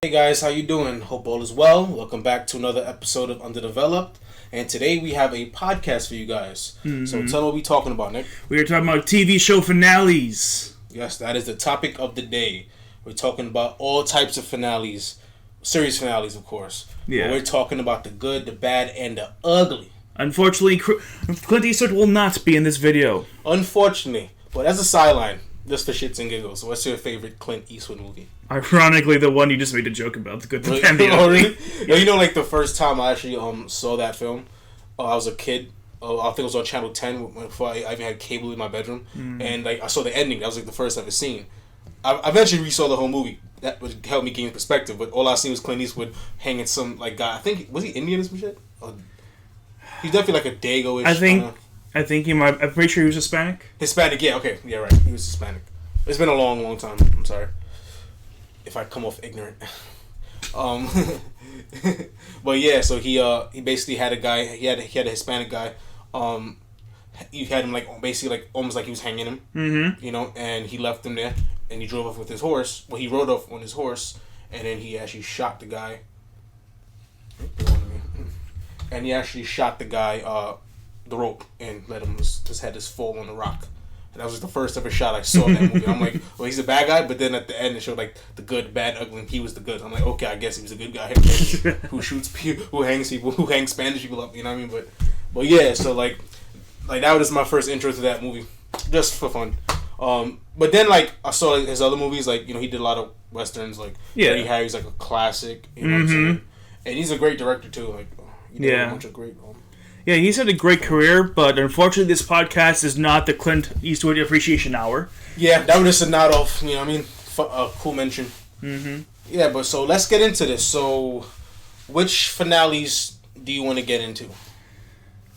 Hey guys, how you doing? Hope all is well. Welcome back to another episode of Underdeveloped. And today we have a podcast for you guys. So tell me what we're talking about, Nick. We are talking about TV show finales. Yes, that is the topic of the day. We're talking about all types of finales. Series finales, of course. Yeah. But we're talking about the good, the bad, and the ugly. Unfortunately, Clint Eastwood will not be in this video. Unfortunately. But as a sideline, just for shits and giggles, what's your favorite Clint Eastwood movie? Ironically, the one you just made a joke about, the good, the bad, and the Oh, ugly. really? Yeah, you know, like the first time I actually saw that film, I was a kid. I think it was on Channel 10 before I even had cable in my bedroom, and like I saw the ending. That was like the first I've ever seen. I eventually resaw the whole movie. That would help me gain perspective. But all I seen was Clint Eastwood hanging some like guy. I think was he Indian or some shit? He's definitely like a Dago-ish. I think he might. I'm pretty sure he was Hispanic. Hispanic, yeah, okay, yeah, right. He was Hispanic. It's been a long, long time. I'm sorry if I come off ignorant. But yeah, so he basically had a guy. He had a Hispanic guy. You had him like basically like almost like he was hanging him. Mm-hmm. You know, and he left him there, and he drove off with his horse. Well, he rode off on his horse, and then he actually shot the guy. And he actually shot the guy, the rope, and let his head just fall on the rock. And that was the first ever shot I saw in that movie. I'm like, well, he's a bad guy, but then at the end it showed like the good, bad, ugly, and he was the good. I'm like, okay, I guess he was a good guy who shoots people, who hangs people, who hangs Spanish people up. You know what I mean? But yeah, so like that was my first intro to that movie, just for fun. But then like I saw like, his other movies, like he did a lot of westerns, like Dirty Harry's like a classic. You know what I'm saying? And he's a great director too. Like he did a bunch of great. Yeah, he's had a great career, but unfortunately this podcast is not the Clint Eastwood Appreciation Hour. Yeah, that was just a nod off, you know what I mean? A cool mention. Mm-hmm. Yeah, but so let's get into this. So, which finales do you want to get into?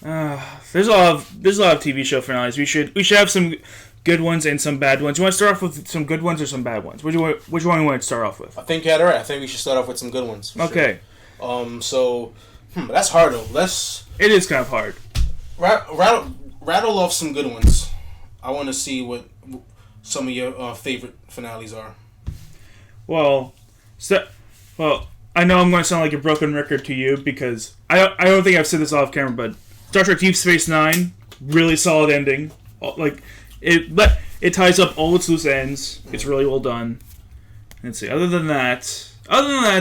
There's a lot of TV show finales. We should have some good ones and some bad ones. You want to start off with some good ones or some bad ones? Which one you want to start off with? I think you had it right. I think we should start off with some good ones. Okay. Sure. So, that's hard though. It is kind of hard. Rattle off some good ones. I want to see what some of your favorite finales are. Well, I know I'm going to sound like a broken record to you because I don't think I've said this off camera, but Star Trek Deep Space Nine, really solid ending. Like it ties up all its loose ends. It's really well done. Let's see. Other than that,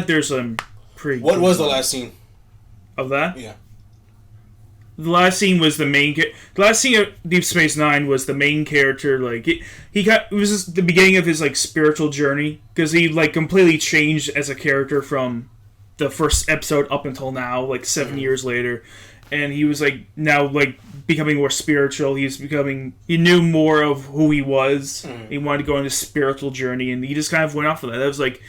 there's some pretty. What was the last scene of that? Yeah. The last scene was the main. The last scene of Deep Space Nine was the main character. Like it was just the beginning of his like spiritual journey because he like completely changed as a character from the first episode up until now, like 7 years later, and he was like now like becoming more spiritual. He knew more of who he was. He wanted to go on a spiritual journey, and he just kind of went off of that. That was like.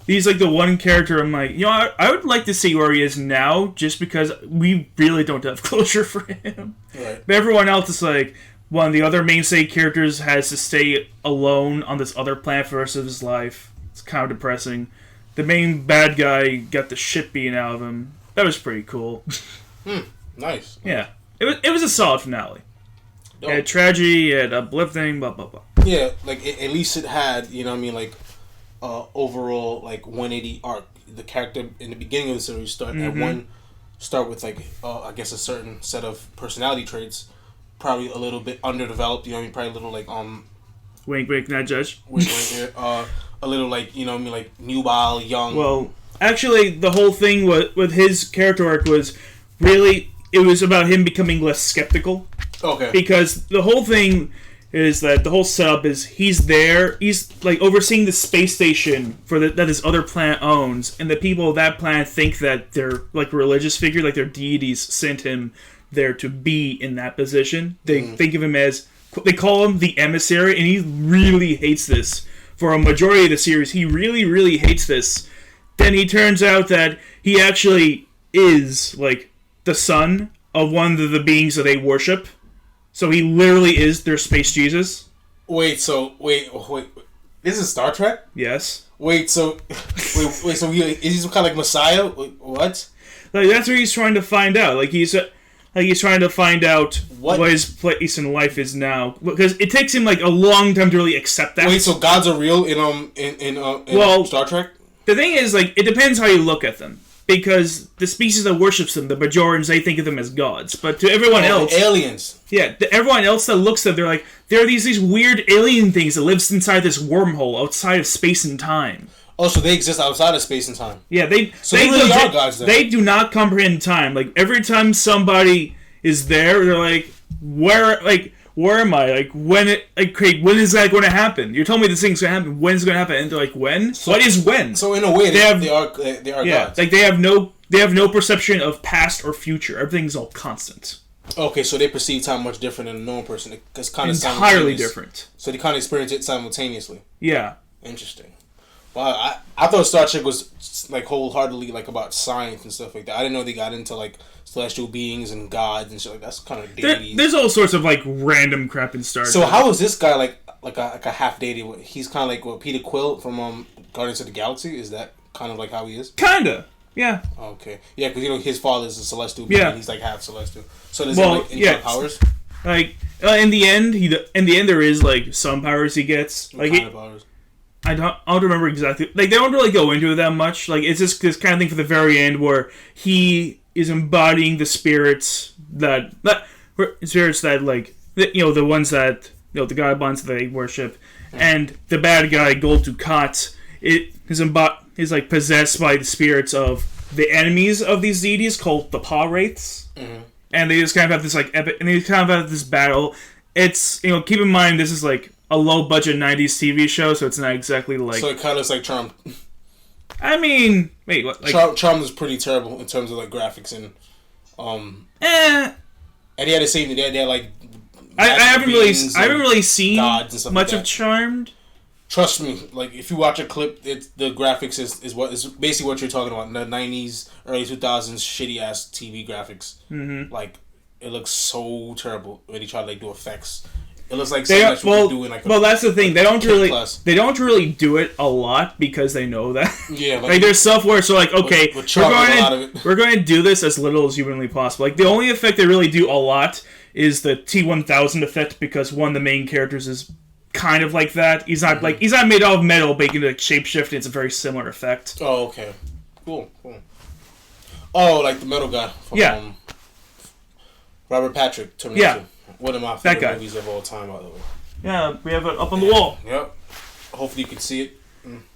He's like the one character I'm like, I would like to see where he is now just because we really don't have closure for him. Right. But everyone else is like, one of the other mainstay characters has to stay alone on this other planet for the rest of his life. It's kind of depressing. The main bad guy got the shit beaten out of him. That was pretty cool. Nice. Yeah. It was a solid finale. Dope. It had tragedy, it had uplifting, blah, blah, blah. Yeah, like at least it had, you know what I mean, like overall like 180 arc. The character in the beginning of the series start with like I guess a certain set of personality traits, probably a little bit underdeveloped. You know what I mean? Probably a little like wink, wink, not judge. Wink, wink. A little like you know what I mean, like nubile, young. Well, actually, the whole thing with his character arc was really it was about him becoming less skeptical. Okay. Because the whole thing. Is that the whole setup is he's like overseeing the space station that his other planet owns, and the people of that planet think that they're like religious figure, like their deities sent him there to be in that position. They think of him as, they call him the emissary, and he really hates this. For a majority of the series, he really, really hates this. Then he turns out that he actually is like the son of one of the beings that they worship. So he literally is their space Jesus. Wait. This is Star Trek? Yes. So is he some kind of like Messiah? What? Like that's what he's trying to find out. Like he's trying to find out what his place in life is now, because it takes him like a long time to really accept that. Wait, so gods are real in Star Trek? The thing is, like, it depends how you look at them. Because the species that worships them, the Bajorans, they think of them as gods. But to everyone else... aliens. Yeah, to everyone else that looks at them, they're like, there are these weird alien things that lives inside this wormhole outside of space and time. Oh, so they exist outside of space and time. Yeah, they really are gods, then. They do not comprehend time. Like, every time somebody is there, they're like, where am I? Like, when is that going to happen? You're telling me this thing's going to happen. When's it going to happen? And they're like, when? What is when? So in a way, they are gods. Like, they have no perception of past or future. Everything's all constant. Okay, so they perceive time much different than a normal person. It's kind of entirely different. So they kind of experience it simultaneously. Yeah. Interesting. Well, I thought Star Trek was like wholeheartedly like about science and stuff like that. I didn't know they got into like celestial beings and gods and shit like that's kind of deities. There's all sorts of like random crap in Star Trek. So how is this guy like a half deity? He's kind of like what Peter Quill from Guardians of the Galaxy. Is that kind of like how he is? Kinda. Yeah. Okay. Yeah, because his father's a celestial being. And he's like half celestial. So does he like any powers? Like in the end, there is like some powers he gets. What kind of powers? I don't remember exactly. Like, they don't really go into it that much. Like, it's just this kind of thing for the very end where he is embodying the spirits that like, the ones that, the god bonds that they worship. And the bad guy, Gul Dukat, is like possessed by the spirits of the enemies of these deities called the Paw Wraiths. Mm-hmm. And they just kind of have this like epic, and they kind of have this battle. It's, keep in mind, this is like a low-budget 90s TV show, so it's not exactly like... So it kind of looks like Charmed. I mean... Wait, what? Like, Charmed was pretty terrible in terms of, like, graphics and... And he had the same... They had, like... I haven't really seen much like of Charmed. Trust me, like, if you watch a clip, the graphics is basically what you're talking about. The 90s, early 2000s, shitty-ass TV graphics. Mm-hmm. Like, it looks so terrible when he tried to, like, do effects. It looks like something that you could do in like that's the thing. They don't really do it a lot because they know that. Yeah, like there's stuff where so like okay, we're going to do this as little as humanly possible. Like the only effect they really do a lot is the T-1000 effect because one of the main characters is kind of like that. He's not he's not made out of metal, but he can like shapeshift. It's a very similar effect. Oh, okay, cool. Oh, like the metal guy from Robert Patrick, Terminator. Yeah. One of my favorite movies of all time, by the way. Yeah, we have it up on the wall. Yep. Hopefully you can see it.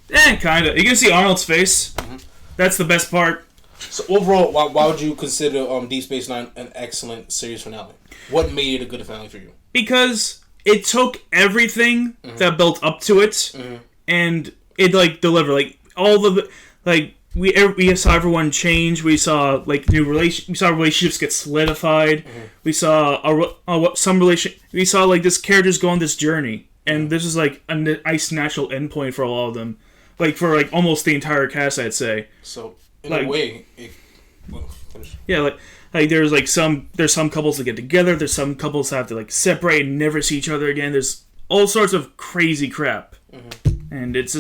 Kinda. You can see Arnold's face. Mm-hmm. That's the best part. So overall, why would you consider Deep Space Nine an excellent series finale? What made it a good finale for you? Because it took everything that built up to it, and it like delivered. Like all the like. We saw everyone change. We saw like We saw relationships get solidified. Mm-hmm. We saw We saw like this characters go on this journey, and this is like a nice natural endpoint for all of them, like for like almost the entire cast, I'd say. So in a way, like there's some couples that get together. There's some couples that have to like separate and never see each other again. There's all sorts of crazy crap, and it's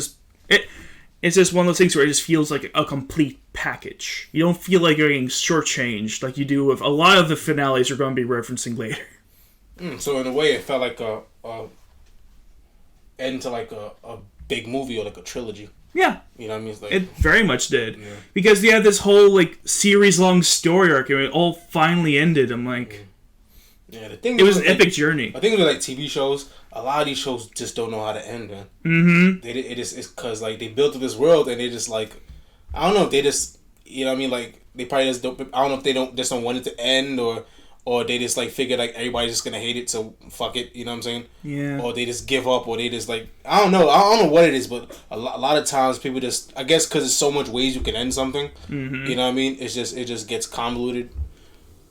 just one of those things where it just feels like a complete package. You don't feel like you're getting shortchanged like you do with a lot of the finales you're going to be referencing later. So in a way, it felt like a end to like a big movie or like a trilogy. Yeah. You know what I mean? It's like, it very much did. Yeah. Because you had this whole like series-long story arc and it all finally ended. I'm like... Yeah, the thing it was an epic journey. I think with like TV shows, a lot of these shows just don't know how to end, man. Mm-hmm. It's because like they built this world and they just like, I don't know if they just, you know what I mean, like they probably just don't. I don't know if they don't want it to end or they just like figure like everybody's just gonna hate it, so fuck it. You know what I'm saying? Yeah. Or they just give up, or they just like I don't know what it is, but a lot of times people just I guess because there's so much ways you can end something. Mm-hmm. You know what I mean? It just gets convoluted.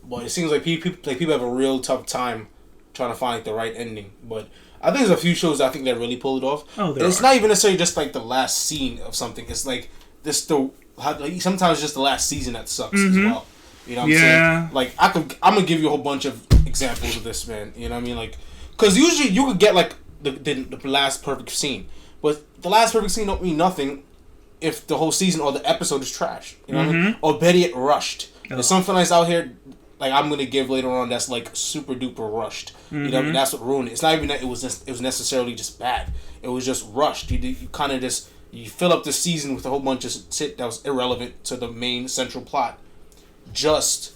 But it seems like people have a real tough time trying to find like, the right ending. But I think there's a few shows I think that really pull it off. Oh, it's not even necessarily just like the last scene of something. It's like this sometimes just the last season that sucks as well. You know what I'm saying? Like I'm gonna give you a whole bunch of examples of this, man. You know what I mean? Like, because usually you could get like the last perfect scene, but the last perfect scene don't mean nothing if the whole season or the episode is trash. You know what I mean? Or better yet, rushed. There's some finales out here. Like I'm gonna give later on, that's like super duper rushed. You know what I mean? That's what ruined it. It's not even that it was necessarily just bad. It was just rushed. You kind of just You fill up the season with a whole bunch of shit that was irrelevant to the main central plot, just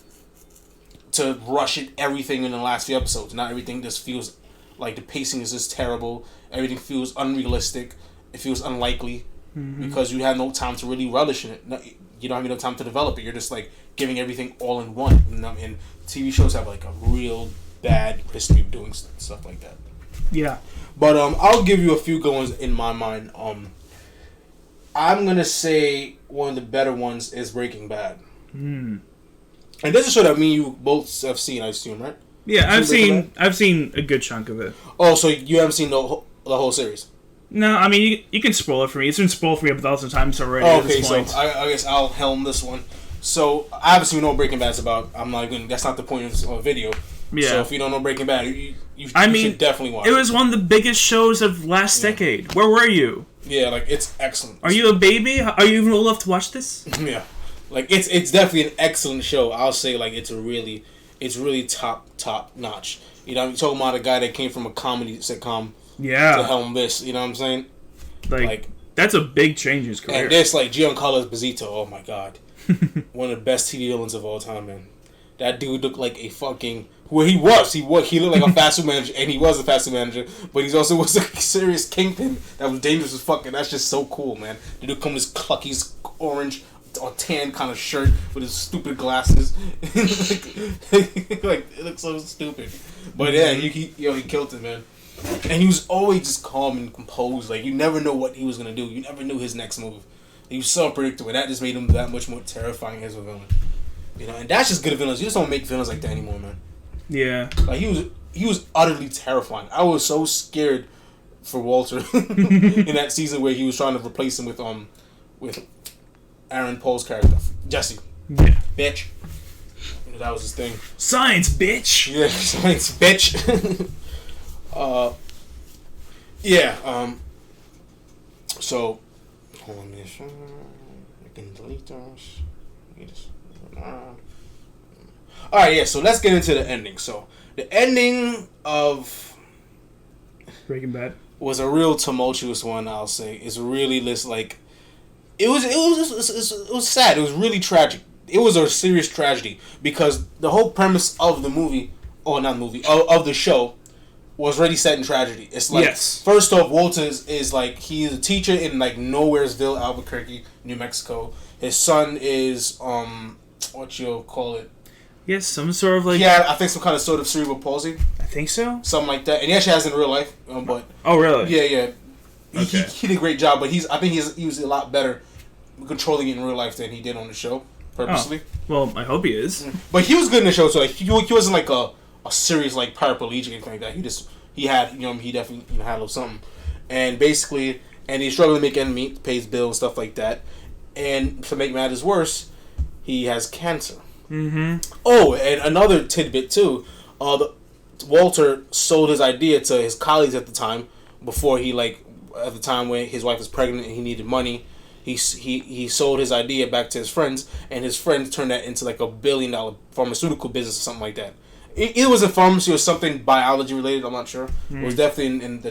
to rush it everything in the last few episodes. Not everything just feels like the pacing is just terrible. Everything feels unrealistic. It feels unlikely because you have no time to really relish in it. You don't have enough time to develop it. You're just like giving everything all in one. And TV shows have like a real bad history of doing stuff like that. Yeah. But I'll give you a few good ones in my mind. I'm gonna say one of the better ones is Breaking Bad. And this is a show that me and you both have seen, I assume, right? Yeah, I've seen a good chunk of it. Oh, so you haven't seen the whole series? No, I mean you can spoil it for me. It's been spoiled for me 1,000 times already. Oh, at this okay, point. so I guess I'll helm this one. So I obviously know what Breaking Bad's about. I'm not going. That's not the point of this video. Yeah. So if you don't know Breaking Bad, you should definitely watch it. It was one of the biggest shows of last decade. Where were you? Yeah, like it's excellent. Are you a baby? Are you even old enough to watch this? Yeah, like it's definitely an excellent show. I'll say like it's really top notch. You know, I'm talking about a guy that came from a comedy sitcom to helm this. You know what I'm saying? Like that's a big change in his career. And this like Giancarlo Esposito. Oh my god, one of the best TV villains of all time, man. That dude looked like a fucking... Well, he looked like a fast food manager, and he was a fast food manager, but he also was a serious kingpin that was dangerous as fuck, and that's just so cool, man. The dude come in this clucky orange or tan kind of shirt with his stupid glasses. like, it looks so stupid. But yeah, he killed it, man. And he was always just calm and composed. Like, you never know what he was going to do. You never knew his next move. He was so unpredictable. That just made him that much more terrifying as a villain. You know, and that's just good villains. You just don't make villains like that anymore, man. Yeah. Like he was utterly terrifying. I was so scared for Walter in that season where he was trying to replace him with Aaron Paul's character, Jesse. Yeah. Bitch. You know, that was his thing. Science, bitch. Yeah, science, bitch. Yeah. So, hold on, I can delete those. Alright, yeah, so let's get into the ending. So, the ending of Breaking Bad was a real tumultuous one, I'll say. It's really this, like... It was sad. It was really tragic. It was a serious tragedy. Because the whole premise of the movie... Or not movie. Of the show... was already set in tragedy. It's like... Yes. First off, Walter is like... He's a teacher in, like, Nowheresville, Albuquerque, New Mexico. His son is... what you'll call it? Yes, some sort of like... Yeah, I think some kind of sort of cerebral palsy. I think so. Something like that. And he actually has it in real life. But oh, really? Yeah. Okay. He did a great job, but I think he was a lot better controlling it in real life than he did on the show, purposely. Oh. Well, I hope he is. But he was good in the show, so like, he wasn't like a serious like paraplegic or anything like that. He had, he definitely had a little something. And basically, he's struggling to make ends meet, pays bills and stuff like that. And to make matters worse, he has cancer. Mm-hmm. Oh, and another tidbit too. Walter sold his idea to his colleagues at the time. Before at the time when his wife was pregnant and he needed money, he sold his idea back to his friends, and his friends turned that into like $1 billion pharmaceutical business or something like that. It was a pharmacy or something biology related. I'm not sure. It was definitely in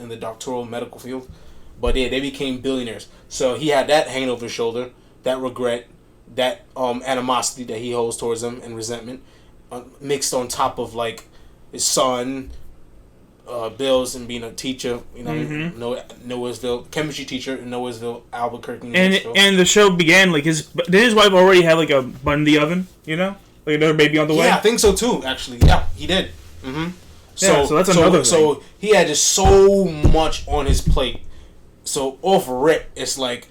the doctoral medical field. But yeah, they became billionaires. So he had that hanging over his shoulder, that regret, that animosity that he holds towards them, and resentment, mixed on top of like his son, bills, and being a teacher. Nowheresville, chemistry teacher in Nowheresville, Albuquerque, New Mexico. And the show began like his wife already had like a bun in the oven, like another baby on the way. Yeah, I think so too. Actually, yeah, he did. Mm-hmm. So that's another thing. So he had just so much on his plate. So off rip, it's like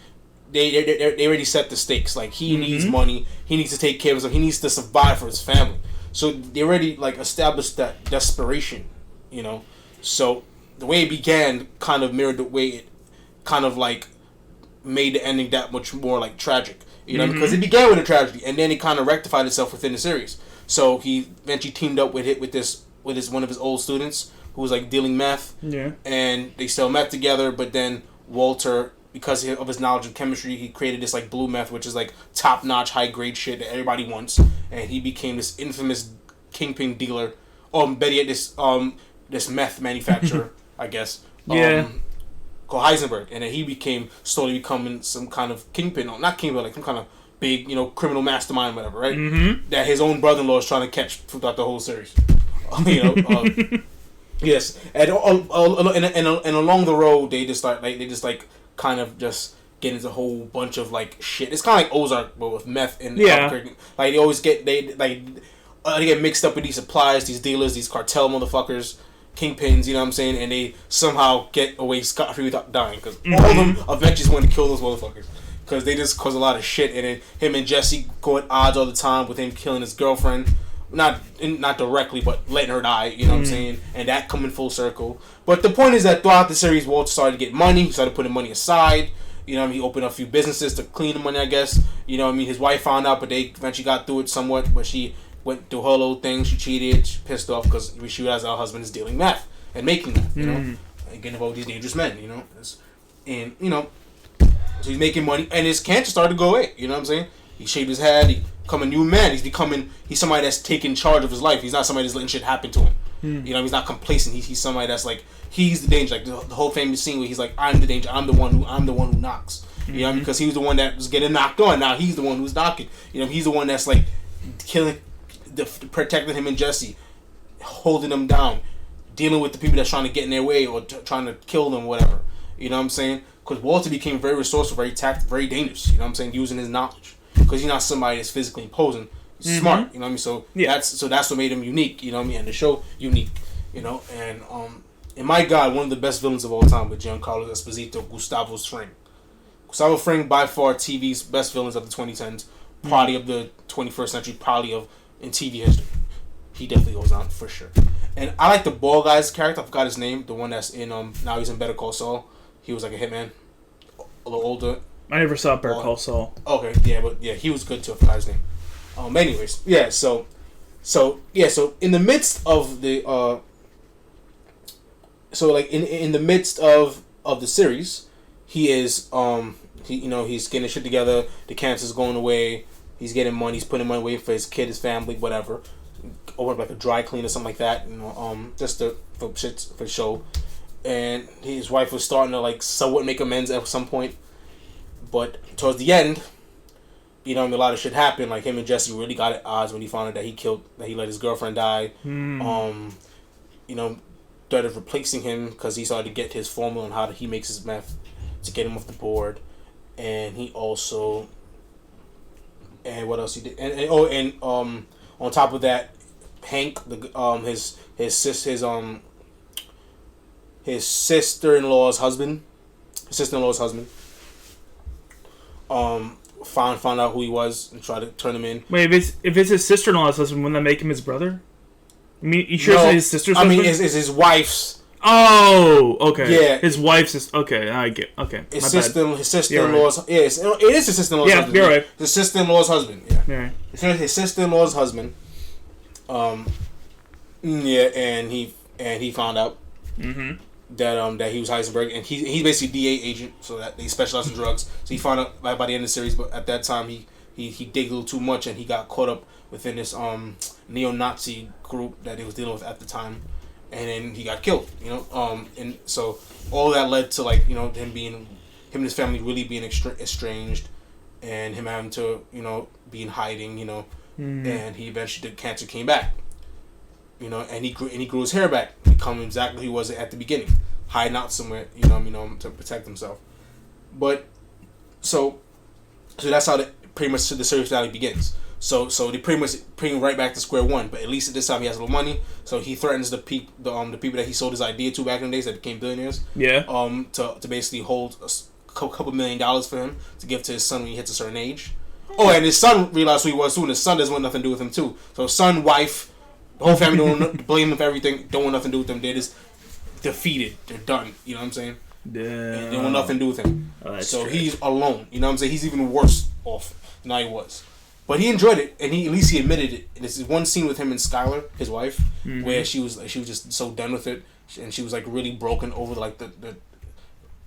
they already set the stakes. Like he needs money, he needs to take care of himself, he needs to survive for his family. So they already like established that desperation, So the way it began kind of mirrored the way it kind of like made the ending that much more like tragic. Because it began with a tragedy, and then it kind of rectified itself within the series. So he eventually teamed up with one of his old students who was like dealing meth. Yeah. And they sell meth together, but then Walter, because of his knowledge of chemistry, he created this like blue meth, which is like top notch, high grade shit that everybody wants, and he became this infamous kingpin dealer. Better yet, this meth manufacturer, I guess. Yeah. called Heisenberg, and then he became slowly becoming some kind of kingpin, not kingpin, like some kind of big, criminal mastermind, whatever, right? Mm-hmm. That his own brother-in-law is trying to catch throughout the whole series. Yes, and along the road they just kind of just get into a whole bunch of like shit. It's kind of like Ozark, but with meth and Albuquerque. Like they always get they get mixed up with these suppliers, these dealers, these cartel motherfuckers, kingpins. You know what I'm saying? And they somehow get away scot-free without dying because all of them eventually want to kill those motherfuckers because they just cause a lot of shit. And then him and Jesse go at odds all the time with him killing his girlfriend. Not directly, but letting her die, you know what I'm saying? And that coming full circle. But the point is that throughout the series, Walter started to get money. He started putting money aside. You know what I mean? He opened up a few businesses to clean the money, I guess. You know what I mean? His wife found out, but they eventually got through it somewhat. But she went through her little thing. She cheated. She pissed off because she realized her husband is dealing meth and making meth, you know? And getting involved with these dangerous men, you know? And, so he's making money. And his cancer started to go away, you know what I'm saying? He shaved his head. He become a new man. He's somebody that's taking charge of his life. He's not somebody that's letting shit happen to him. You know, he's not complacent. He's somebody that's like, he's the danger. Like the whole famous scene where he's like, I'm the danger. I'm the one who knocks. You know, because he was the one that was getting knocked on. Now he's the one who's knocking. You know, he's the one that's like protecting him and Jesse, holding them down, dealing with the people that's trying to get in their way or trying to kill them, whatever. You know what I'm saying? Because Walter became very resourceful, very dangerous. You know what I'm saying? Using his knowledge. Because he's not somebody that's physically imposing. He's smart, you know what I mean? So that's what made him unique, you know what I mean? And the show unique, you know. And my God, one of the best villains of all time with Giancarlo Esposito, Gustavo Fring. Gustavo Fring, by far TV's best villains of the 2010s, probably of the 21st century, probably in TV history. He definitely goes on for sure. And I like the bald guy's character. I forgot his name. The one that's in now he's in Better Call Saul. He was like a hitman, a little older. I never saw Better Call Saul. Okay, yeah, he was good too. I forgot his name. Anyways, yeah. So in the midst of the in the midst of the series, he is he's getting his shit together. The cancer's going away. He's getting money. He's putting money away for his kid, his family, whatever. Open up like a dry clean or something like that. Just for show. And his wife was starting to like somewhat make amends at some point. But towards the end, a lot of shit happened. Like him and Jesse really got at odds when he found out that he let his girlfriend die. Started replacing him because he started to get his formula on how he makes his meth to get him off the board. And he also, and what else he did? And on top of that, Hank, his sister-in-law's husband, found out who he was and tried to turn him in. Wait, if it's his sister-in-law's husband, wouldn't that make him his brother? I mean, you sure it's his sister's husband? It's his wife's. Oh, okay. Yeah. His wife's is okay. I get okay. His sister-in-law's. Right. Yeah, it is his sister-in-law's husband. Yeah, you're right. His sister-in-law's husband. Yeah. Right. His sister-in-law's husband. Yeah, and he found out that he was Heisenberg, and he's basically a DA agent, so that they specialize in drugs. So he found out by the end of the series, but at that time he digged a little too much, and he got caught up within this neo-Nazi group that he was dealing with at the time, and then he got killed. And so all that led to him and his family really being estranged, and him having to be in hiding. And he eventually cancer came back. And he grew his hair back, becoming exactly who he was at the beginning, hiding out somewhere, to protect himself. But so that's how pretty much the series finale begins. So they pretty much bring him right back to square one. But at least at this time he has a little money, so he threatens the people that he sold his idea to back in the days that became billionaires. Yeah. To basically hold a couple $1 million for him to give to his son when he hits a certain age. Oh, and his son realized who he was too, and his son doesn't want nothing to do with him too. So son, wife. The whole family don't blame them for everything. Don't want nothing to do with them. They're just defeated. They're done. You know what I'm saying? Yeah. They want nothing to do with him. Oh, so true. He's alone. You know what I'm saying? He's even worse off than I was. But he enjoyed it, and at least he admitted it. And this is one scene with him and Skylar, his wife, where she was just so done with it, and she was like really broken over the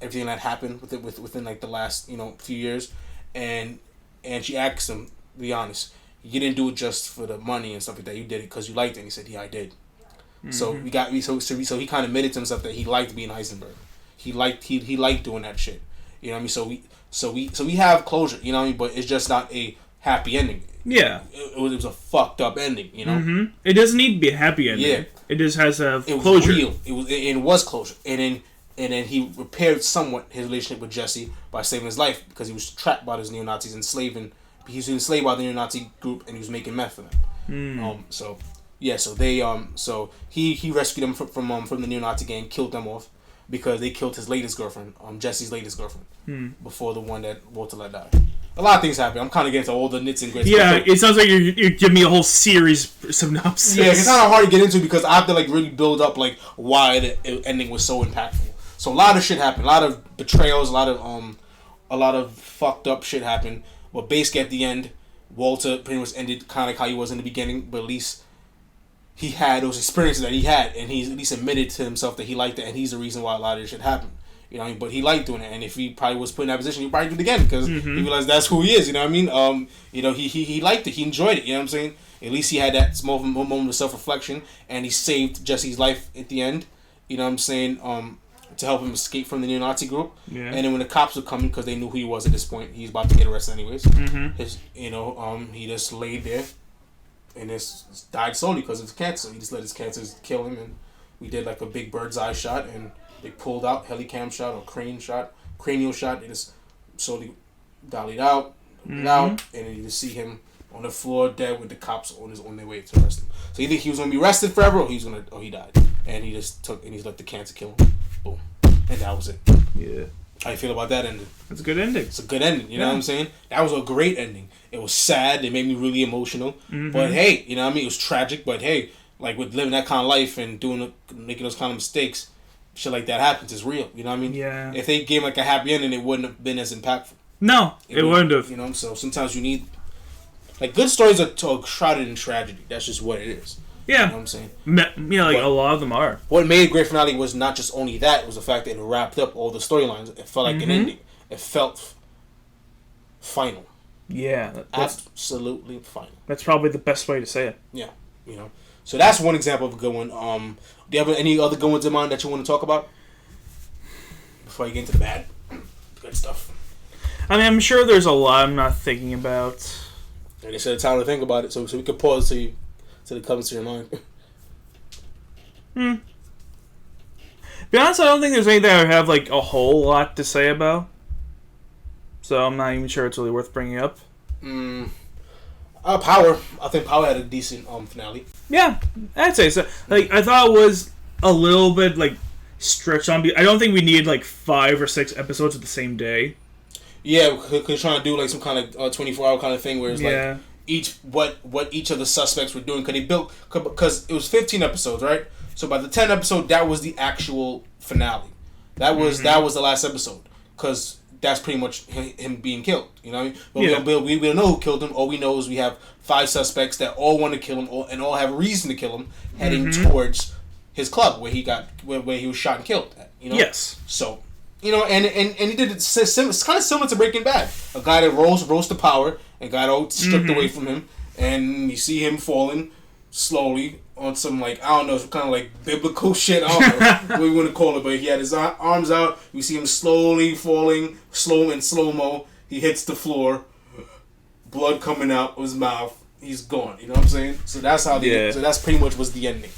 everything that happened within like the last few years, and she asked him, to be honest, you didn't do it just for the money and stuff like that. You did it because you liked it. And he said, "Yeah, I did." So so he kind of admitted to himself that he liked being Heisenberg. he liked doing that shit. You know what I mean? So we have closure. You know what I mean? But it's just not a happy ending. Yeah, it was a fucked up ending. You know? Mm-hmm. It doesn't need to be a happy ending. Yeah, it just has a it closure. Was real. It was closure, and then he repaired somewhat his relationship with Jesse by saving his life because he was trapped by those neo-Nazis, enslaving. He was enslaved by the neo-Nazi group, and he was making meth for them. So he rescued them from the neo-Nazi gang, killed them off because they killed his latest girlfriend, Jesse's latest girlfriend, before the one that Walter let die. A lot of things happen. I'm kind of getting to all the nits and grits. Yeah, it sounds like you're giving me a whole series synopsis. Yeah, it's kind of hard to get into because I have to like really build up like why the ending was so impactful. So a lot of shit happened. A lot of betrayals. A lot of fucked up shit happened. But basically at the end, Walter pretty much ended kind of like how he was in the beginning. But at least he had those experiences that he had, and he at least admitted to himself that he liked it, and he's the reason why a lot of this shit happened. You know what I mean? But he liked doing it, and if he probably was put in that position, he'd probably do it again because he realized that's who he is. You know what I mean? He liked it. He enjoyed it. You know what I'm saying? At least he had that small moment of self-reflection, and he saved Jesse's life at the end. You know what I'm saying? To help him escape from the neo-Nazi group. Yeah. And then when the cops were coming, because they knew who he was at this point, he's about to get arrested anyways. He just laid there, and just died slowly because of his cancer. He just let his cancer kill him, and we did like a big bird's eye shot, and they pulled out helicam shot or cranial shot. They just slowly dollied out, and then you just see him on the floor dead with the cops on their way to arrest him. So you think he was gonna be arrested forever, or he died, and he just let the cancer kill him. Boom, and that was it. Yeah. How you feel about that ending? It's a good ending. It's a good ending. You know what I'm saying? That was a great ending. It was sad. It made me really emotional. But hey, you know what I mean? It was tragic. But hey, like with living that kind of life and making those kind of mistakes, shit like that happens. It's real. You know what I mean? Yeah. If they gave like a happy ending, it wouldn't have been as impactful. No, it wouldn't have. You know, so sometimes you need like good stories are shrouded in tragedy. That's just what it is. Yeah. You know what I'm saying? A lot of them are. What made a great finale was not just only that, it was the fact that it wrapped up all the storylines. It felt like an ending. It felt final. Yeah. Absolutely final. That's probably the best way to say it. Yeah. You know. So that's one example of a good one. Do you have any other good ones in mind that you want to talk about? Before you get into the bad. Good stuff. I mean, I'm sure there's a lot I'm not thinking about. And they said time to think about it, so we could pause till it comes to your mind. Be honest, I don't think there's anything I have like a whole lot to say about. So I'm not even sure it's really worth bringing up. Power. I think Power had a decent finale. Yeah, I'd say so. Like I thought it was a little bit like stretched on. I don't think we needed like 5 or 6 episodes of the same day. Yeah, because trying to do like some kind of 24-hour kind of thing where it's like what each of the suspects were doing because it was 15 episodes, right? So by the 10th episode, that was the actual finale. That was the last episode because that's pretty much him being killed. You know what I mean? But we don't know who killed him. All we know is we have 5 suspects that all want to kill him and all have a reason to kill him, heading towards his club where he was shot and killed. You know? Yes. So. You know, and he did it. It's kind of similar to Breaking Bad. A guy that rose to power and got all stripped away from him, and you see him falling slowly on some like I don't know, some kind of like biblical shit. I don't know what you want to call it, but he had his arms out. You see him slowly falling, slow mo. He hits the floor, blood coming out of his mouth. He's gone. You know what I'm saying? So that's how. So that's pretty much was the ending.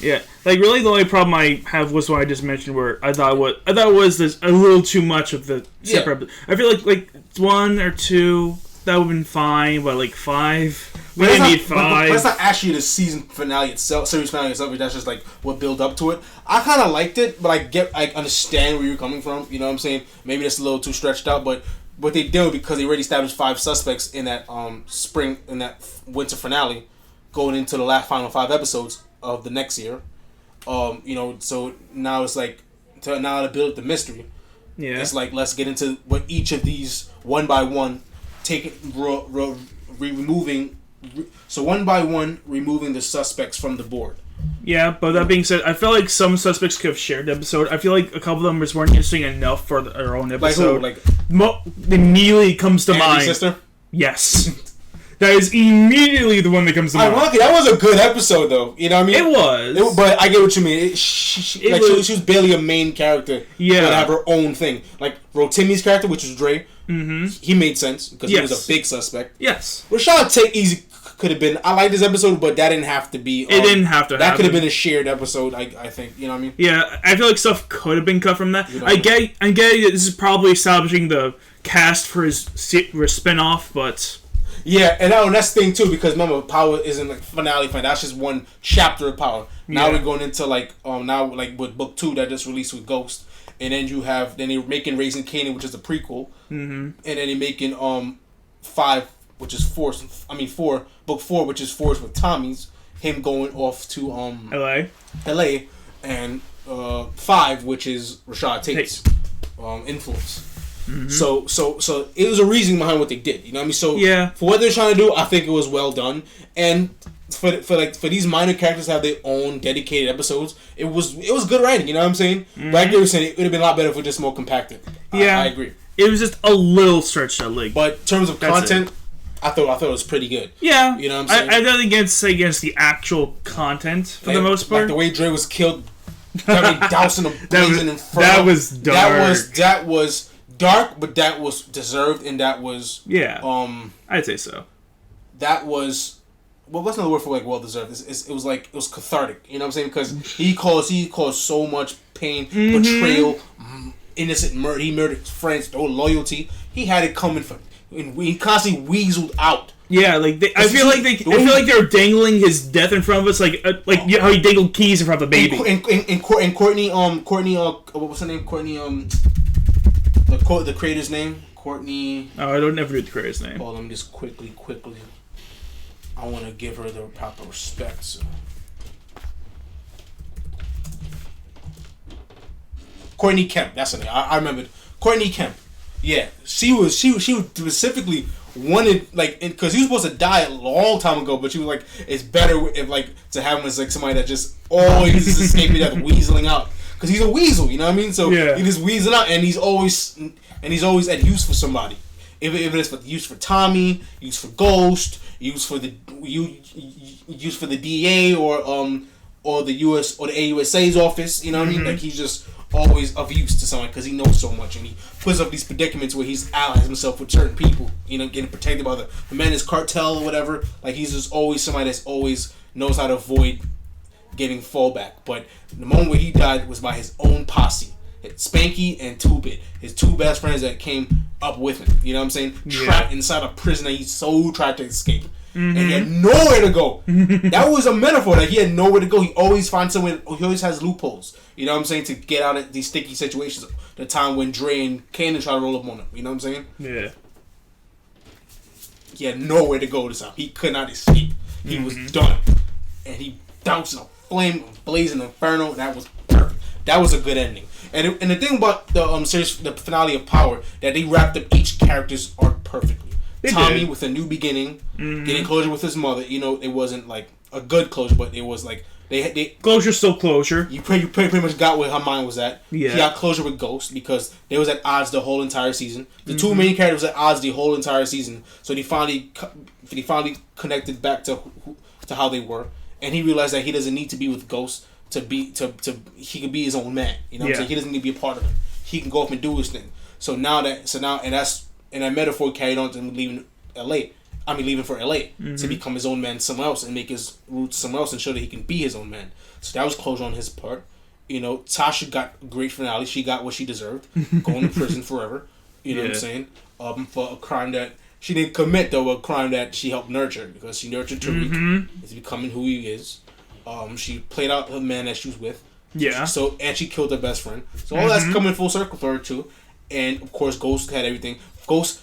Yeah, like really the only problem I have was what I just mentioned, where I thought it was this a little too much of the separate. I feel like 1 or 2 that would have been fine, but like 5, we didn't need 5. But it's not actually the series finale itself. That's just like what built up to it. I kind of liked it, but I understand where you're coming from. You know what I'm saying? Maybe that's a little too stretched out, but what they did because they already established 5 suspects in that winter finale, going into the final 5 episodes of the next year, so now it's like to build the mystery. Yeah, it's like let's get into what each of these one by one, removing the suspects from the board. Yeah, but that being said, I feel like some suspects could have shared the episode. I feel like a couple of them just weren't interesting enough for their own episode. Like who? Immediately comes to Andy's mind. Sister? Yes. That is immediately the one that comes to mind. Ironically, that was a good episode, though. You know what I mean? It was. But I get what you mean. She was barely a main character. Yeah. But have her own thing. Like, Rotimi's character, which was Dre, he made sense because he was a big suspect. Yes. Rashad Tate easy could have been. I like this episode, but that didn't have to be. It didn't have to That happen. could have been a shared episode, I think. You know what I mean? Yeah, I feel like stuff could have been cut from that. You know I get that this is probably establishing the cast for his spin-off, but... Yeah, and that's the thing, too, because remember, Power isn't, like, finale. That's just one chapter of Power. Now we're going into, like, with Book 2 that just released with Ghost. And then then they're making Raising Kanan, which is a prequel. And then they're making, 5, which is Force. 4. Book 4, which is Force with Tommy's. Him going off to, LA. And, 5, which is Rashad Tate's, influence. So it was a reason behind what they did. You know what I mean? So for what they're trying to do, I think it was well done. And for these minor characters to have their own dedicated episodes, it was good writing. You know what I'm saying? But like you were saying, it would have been a lot better if it was just more compacted. I agree. It was just a little stretched out. Like, but in terms of content, I thought it was pretty good. Yeah, you know what I'm saying? I don't say against the actual content for the most part. Like the way Dre was killed, dousing a blazing inferno. That was dark. That was dark, but that was deserved, and that was I'd say so. That was what's another word for like well deserved? It was cathartic. You know what I'm saying? Because he caused so much pain, betrayal, innocent murder. He murdered his friends, no loyalty. He had it coming for him. He constantly weaseled out. Yeah, like I feel like they're dangling his death in front of us, like how he dangled keys in front of a baby. And Courtney, what's her name? Courtney, the creator's name, Courtney. Oh, I don't never do the creator's name. Hold on, let me just quickly. I want to give her the proper respect. So. Courtney Kemp, that's her name. I remember Courtney Kemp. Yeah, she specifically wanted because he was supposed to die a long time ago, but she was like, it's better if to have him as like somebody that just always is escaping that weaseling out. Because he's a weasel, you know what I mean? So he just weasel out, and he's always at use for somebody. If it's for use for Tommy, use for Ghost, use for the DA or the US or the AUSA's office, you know what I mean? Like he's just always of use to someone because he knows so much, and he puts up these predicaments where he's allies himself with certain people, you know, getting protected by the Menendez cartel or whatever. Like he's just always somebody that's always knows how to avoid getting fallback. But the moment where he died was by his own posse. Spanky and Two-Bit, his two best friends that came up with him. You know what I'm saying? Trapped inside a prison that he so tried to escape. And he had nowhere to go. That was a metaphor. Like he had nowhere to go. He always finds somewhere. He always has loopholes. You know what I'm saying? To get out of these sticky situations. The time when Dre and Kanan try to roll up on him. You know what I'm saying? Yeah. He had nowhere to go this time. He could not escape. He was done. And he doused in a flame, blazing inferno. That was perfect. That was a good ending. And the thing about the series, the finale of Power, that they wrapped up each character's arc perfectly. Tommy with a new beginning, getting closure with his mother. You know, it wasn't like a good closure, but it was like they closure's still closure. You pretty much got where her mind was at. Yeah. He got closure with Ghost because they was at odds the whole entire season. The two main characters were at odds the whole entire season. So he finally connected back to how they were, and he realized that he doesn't need to be with Ghost to he can be his own man. You know what I'm saying? He doesn't need to be a part of it. He can go up and do his thing. And that metaphor carried on to him leaving for LA to become his own man somewhere else and make his roots somewhere else and show that he can be his own man. So that was closure on his part. You know, Tasha got a great finale. She got what she deserved. Going to prison forever. You know what I'm saying? For a crime that she didn't commit, though, a crime that she helped nurture because she nurtured Tariq. He's becoming who he is. She played out the man that she was with. Yeah. And she killed her best friend. So all that's coming full circle for her too. And of course, Ghost had everything. Ghost,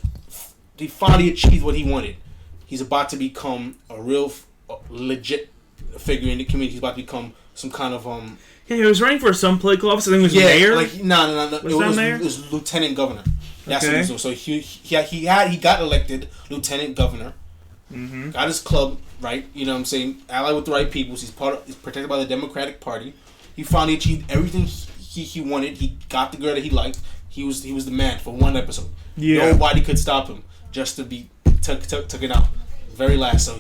he finally achieved what he wanted. He's about to become a real, legit figure in the community. He's about to become some kind of Yeah, he was running for some political office. I think it was mayor. No. It was lieutenant governor. That's what he was doing. So he got elected lieutenant governor. Got his club right. You know what I'm saying? Allied with the right people. He's protected by the Democratic Party. He finally achieved everything he wanted. He got the girl that he liked. He was the man for one episode. Yeah. Nobody could stop him just to be took it out. very last. So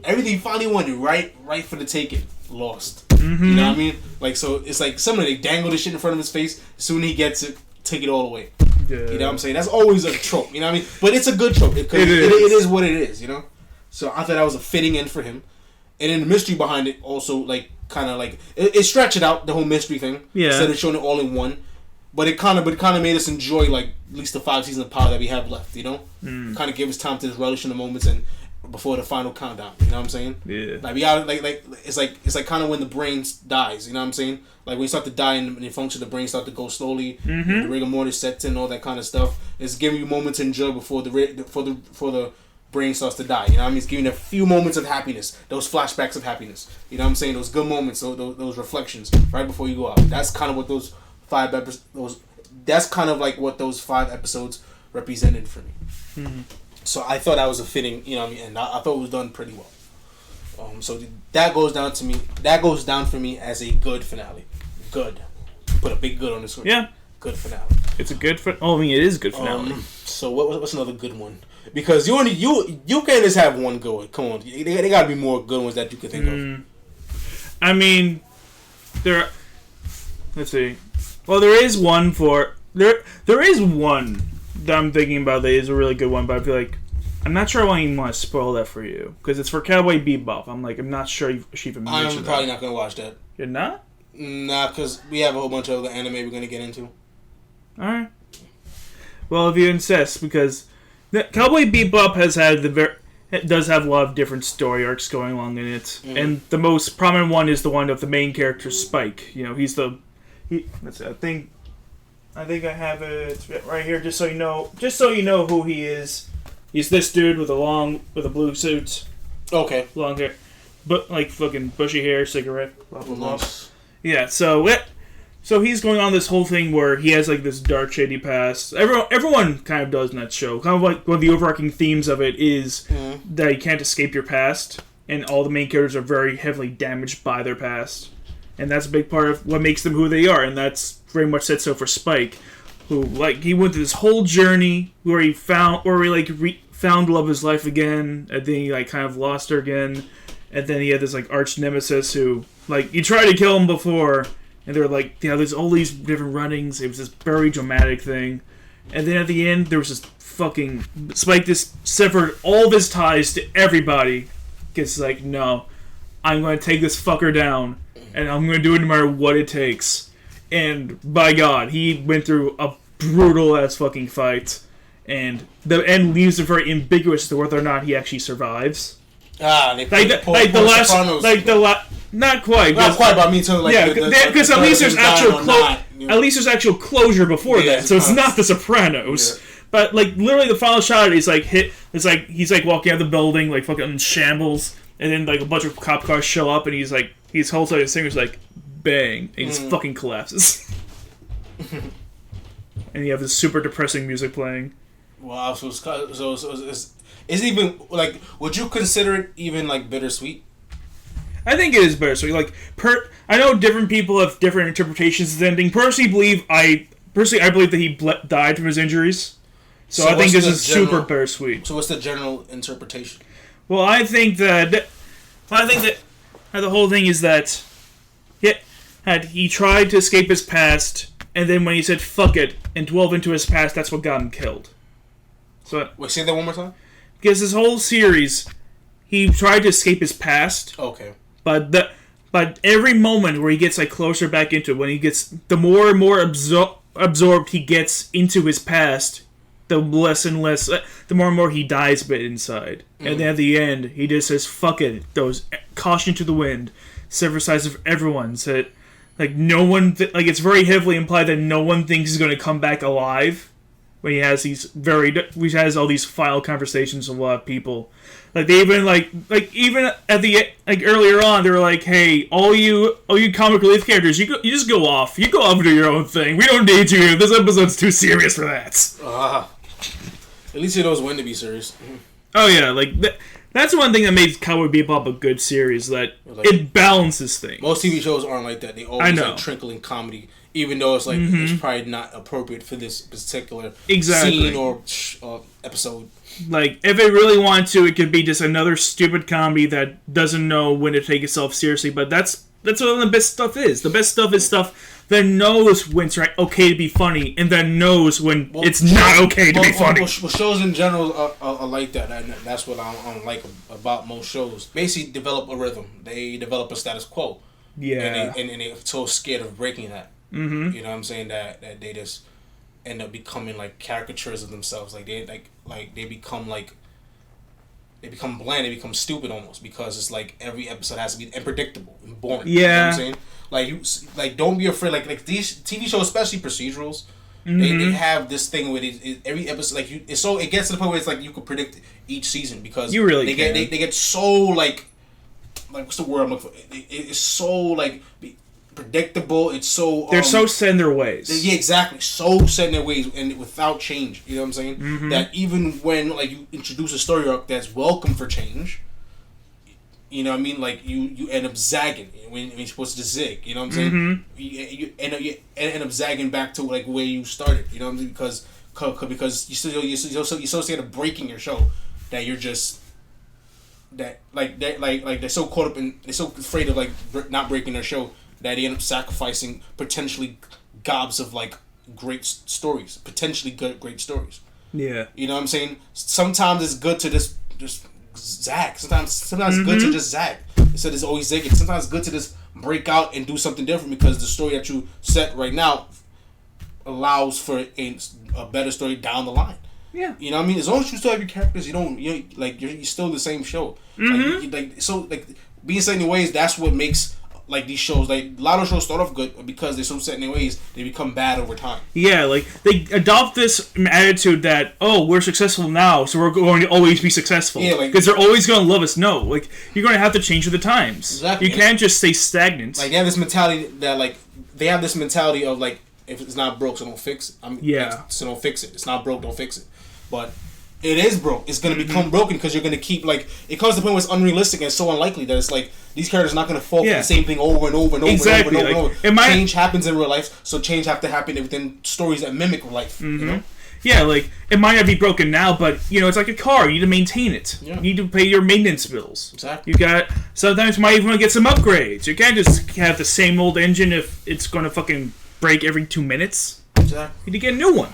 everything he finally wanted, right for the taking, lost. Mm-hmm. You know what I mean? Like, so it's like somebody dangle this shit in front of his face. As soon as he gets it, take it all away. Yeah. You know what I'm saying? That's always a trope. You know what I mean? But it's a good trope. It is what it is. You know. So I thought that was a fitting end for him, and then the mystery behind it also like kind of like it stretched it out, the whole mystery thing. Yeah. Instead of showing it all in one. But it kind of made us enjoy like at least the 5 seasons of Power that we have left, you know. Kind of give us time to just relish in the moments and before the final countdown. You know what I'm saying? Yeah. Like we got like it's like kind of when the brain dies. You know what I'm saying? Like when you start to die and the function of the brain start to go slowly, the rigor mortis sets in, all that kind of stuff. It's giving you moments to enjoy before the brain starts to die. You know what I mean? It's giving you a few moments of happiness, those flashbacks of happiness. You know what I'm saying? Those good moments, those reflections right before you go out. That's kind of what those 5 episodes. That's kind of like what those 5 episodes represented for me. Mm-hmm. So I thought that was a fitting, you know what I mean, and I thought it was done pretty well. So that goes down to me. That goes down for me as a good finale. Good. Put a big good on this one. Yeah. Good finale. It's a good. Oh, I mean, it is a good finale. So what's another good one? Because you can't just have one good one. Come on, they got to be more good ones that you can think of. I mean, let's see. Well, there is one there is one that I'm thinking about that is a really good one, but I feel like I'm not sure I even want to spoil that for you because it's for Cowboy Bebop. I'm not sure if she even mentioned I'm probably not gonna watch that. You're not? Nah, because we have a whole bunch of other anime we're gonna get into. All right. Well, if you insist, because Cowboy Bebop it does have a lot of different story arcs going along in it, and the most prominent one is the one of the main character Spike. You know, let's see, I think I have it right here, just so you know who he is. He's this dude with a blue suit. Okay. Long hair, but like fucking bushy hair, cigarette, blah blah blah. Nice. Yeah, so he's going on this whole thing where he has like this dark, shady past. Everyone kind of does in that show. Kind of like one of the overarching themes of it is that you can't escape your past, and all the main characters are very heavily damaged by their past. And that's a big part of what makes them who they are, and that's very much said so for Spike, who he went through this whole journey where he found found love of his life again, and then he kind of lost her again, and then he had this arch nemesis who you tried to kill him before, and they're there's all these different runnings. It was this very dramatic thing, and then at the end there was this fucking Spike just severed all of his ties to everybody. Gets no, I'm going to take this fucker down. And I'm going to do it no matter what it takes. And by God, he went through a brutal-ass fucking fight. And the end leaves it very ambiguous to whether or not he actually survives. They not quite. Not quite, but I mean, so because at least there's at least there's actual closure before that, so it's not The Sopranos. Yeah. But literally, the final shot is he's walking out the building, fucking in shambles, and then a bunch of cop cars show up, and he's holds out his fingers bang, and he just fucking collapses. And you have this super depressing music playing. Wow, so is it even would you consider it even bittersweet? I think it is bittersweet. I know different people have different interpretations of the ending. I believe that he died from his injuries. So I think this is super bittersweet. So what's the general interpretation? Well, I think that the whole thing is that he tried to escape his past, and then when he said "fuck it" and delved into his past, that's what got him killed. So wait, say that one more time. Because this whole series, he tried to escape his past. Okay. But every moment where he gets closer back into it, when he gets the more and more absorbed he gets into his past, the less and less, the more and more he dies a bit inside. And then at the end, he just says, fuck it, throws caution to the wind, severs ties of everyone, so that, no one, it's very heavily implied that no one thinks he's going to come back alive when he has all these final conversations with a lot of people. They even, even at the, earlier on, they were hey, all you comic relief characters, you just go off. You go off and do your own thing. We don't need you. This episode's too serious for that. At least he knows when to be serious. Oh, yeah, That's one thing that made Cowboy Bebop a good series, that it balances things. Most TV shows aren't like that. They always like trickling comedy, even though it's like it's probably not appropriate for this particular scene or episode. Like, if it really wanted to, it could be just another stupid comedy that doesn't know when to take itself seriously, but that's what the best stuff is. The best stuff is stuff that knows when it's okay to be funny, and that knows when it's not okay to be funny. Well, shows in general are like that, and that's what I don't like about most shows. Basically, develop a rhythm. They develop a status quo. Yeah. And they're so scared of breaking that. Mm-hmm. You know what I'm saying? That they just end up becoming like caricatures of themselves. Like they become bland, they become stupid almost, because it's like every episode has to be unpredictable and boring. Yeah. You know what I'm saying? Like don't be afraid. Like these TV shows, especially procedurals, they have this thing where every episode it gets to the point where it's like you could predict each season, because you really they get so like what's the word I'm looking for? It's so like predictable. It's so they're so set in their ways. Yeah, exactly. So set in their ways and without change. You know what I'm saying? Mm-hmm. That even when like you introduce a story arc that's welcome for change, you know what I mean? Like you end up zagging when you're supposed to zig. You know what I'm saying? Mm-hmm. You end up zagging back to like where you started. You know what I'm saying? Because you're so scared of breaking your show that you're just. They're so caught up in, they're so afraid of like not breaking their show that they end up sacrificing potentially gobs of like great stories, potentially great stories. Yeah, you know what I'm saying. Sometimes it's good to just zag. Sometimes it's good to just zag instead of always zigging. Sometimes it's good to just break out and do something different, because the story that you set right now allows for a better story down the line. Yeah, you know what I mean. As long as you still have your characters, you're still the same show. Like being set in ways. That's what makes like these shows. Like a lot of shows start off good, but because they're so set in their ways, they become bad over time. Yeah, like they adopt this attitude that we're successful now, so we're going to always be successful. Yeah, because they're always going to love us. No, like you're going to have to change with the times. Exactly. You can't just stay stagnant. Like they have this mentality of like, if it's not broke, so don't fix it. So don't fix it. It's not broke, don't fix it. But it is broke. It's going to become broken because you're going to keep, like, it comes to the point where it's unrealistic and it's so unlikely that it's like, these characters are not going to fall for the same thing over and over and over and over and over. Change happens in real life, so change have to happen within stories that mimic life, you know? Yeah, like, it might not be broken now, but, it's like a car. You need to maintain it. Yeah. You need to pay your maintenance bills. Exactly. Sometimes you might even want to get some upgrades. You can't just have the same old engine if it's going to fucking break every 2 minutes. Exactly. You need to get a new one.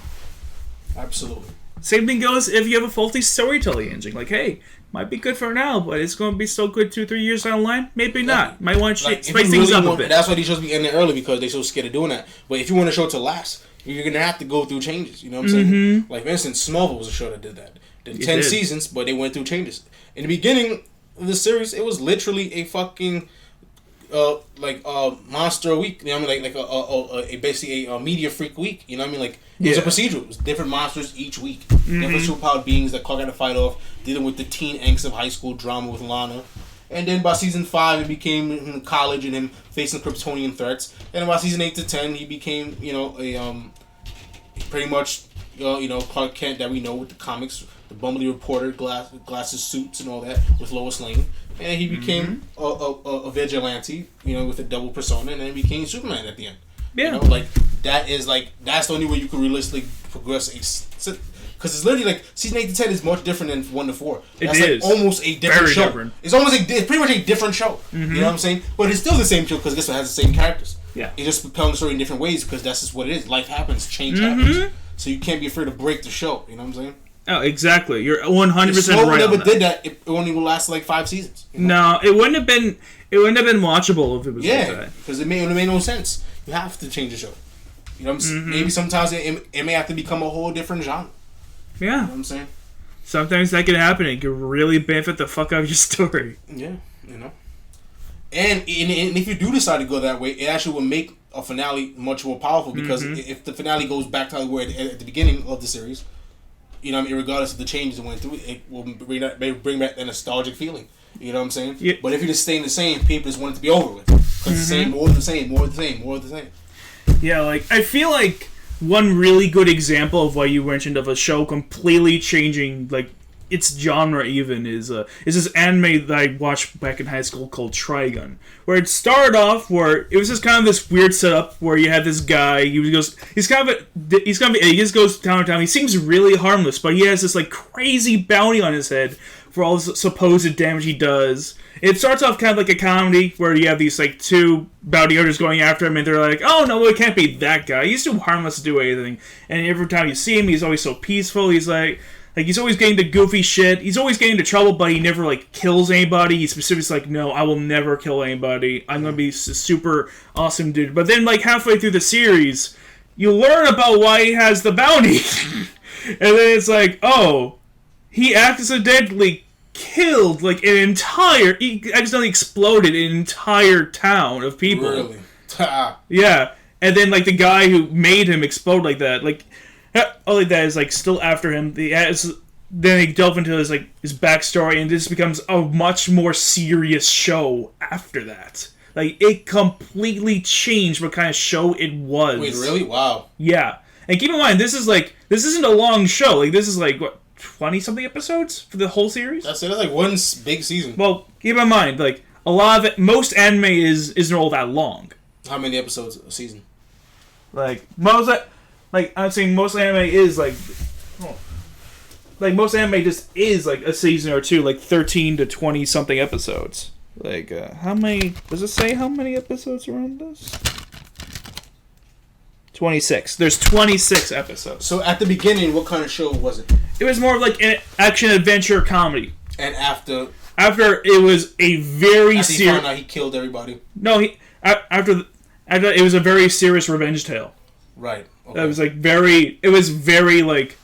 Absolutely. Same thing goes if you have a faulty storytelling engine. Like, hey, might be good for now, but it's going to be so good 2-3 years down the line? Maybe not. Might want to spice things up a bit. That's why these shows be ending early, because they're so scared of doing that. But if you want a show to last, you're going to have to go through changes. You know what I'm saying? Like, for instance, Smallville was a show that did that. Did 10 seasons, but they went through changes. In the beginning of the series, it was literally a fucking... monster a week, you know what I mean, basically a media freak week, you know what I mean, like it was a procedural. It was different monsters each week, different superpowered beings that Clark had to fight off, dealing with the teen angst of high school drama with Lana, and then by season 5 it became him in college and him facing Kryptonian threats, and by season 8 to 10 he became pretty much Clark Kent that we know with the comics, the bumbly reporter, glasses, suits, and all that with Lois Lane. And he became a vigilante, with a double persona, and then he became Superman at the end. Yeah. That's the only way you can realistically progress because it's literally like season 8 to 10 is much different than 1 to 4. That's it is almost a different very show. Different. It's pretty much a different show. You know what I'm saying? But it's still the same show because this one has the same characters. Yeah. It's just propelling the story in different ways because that's just what it is. Life happens, change happens. So you can't be afraid to break the show. You know what I'm saying? Oh, exactly. You're 100% right. If never did that, it only would last like 5 seasons. No, it wouldn't have been. It wouldn't have been watchable if it was like that. Because it made no sense. You have to change the show. You know what I'm saying? Maybe sometimes it may have to become a whole different genre. Yeah. You know what I'm saying? Sometimes that can happen. It can really benefit the fuck out of your story. Yeah, And if you do decide to go that way, it actually will make a finale much more powerful because if the finale goes back to where at the beginning of the series, regardless of the changes that went through, it will bring back that nostalgic feeling. You know what I'm saying? Yeah. But if you just stay the same, people just want it to be over with. Because the same, more of the same, more of the same, more of the same. Yeah, like, I feel like one really good example of what you mentioned of a show completely changing, like, its genre even is this anime that I watched back in high school called Trigun, where it started off where it was just kind of this weird setup where you had this guy. He just goes town to town. He seems really harmless, but he has this like crazy bounty on his head for all the supposed damage he does. It starts off kind of like a comedy where you have these like two bounty hunters going after him, and they're like, "Oh no, it can't be that guy. He's too harmless to do anything." And every time you see him, he's always so peaceful. He's like he's always getting to goofy shit. He's always getting into trouble, but he never like kills anybody. He's specifically like, "No, I will never kill anybody. I'm gonna be a super awesome dude." But then like halfway through the series, you learn about why he has the bounty, and then it's like, oh, he accidentally killed like he accidentally exploded an entire town of people. Really? Yeah. And then like the guy who made him explode like that, like all like that is like still after him. Then they delve into his backstory, and this becomes a much more serious show after that. Like it completely changed what kind of show it was. Wait, really? Wow. Yeah. And keep in mind, this isn't a long show. Like this is like what, 20-something episodes for the whole series? That's it. That's like one big season. Well, keep in mind, like, a lot of it, most anime isn't all that long. How many episodes a season? I'm saying most anime is, most anime just is, like, a season or two, like, 13 to 20-something episodes. Like, how many, does it say how many episodes are on this? 26. There's 26 episodes. So at the beginning, what kind of show was it? It was more of like an action-adventure comedy. And after it was a very serious... After he found out he killed everybody? No, after it was a very serious revenge tale. Right. Okay. That was like very... It was very, like,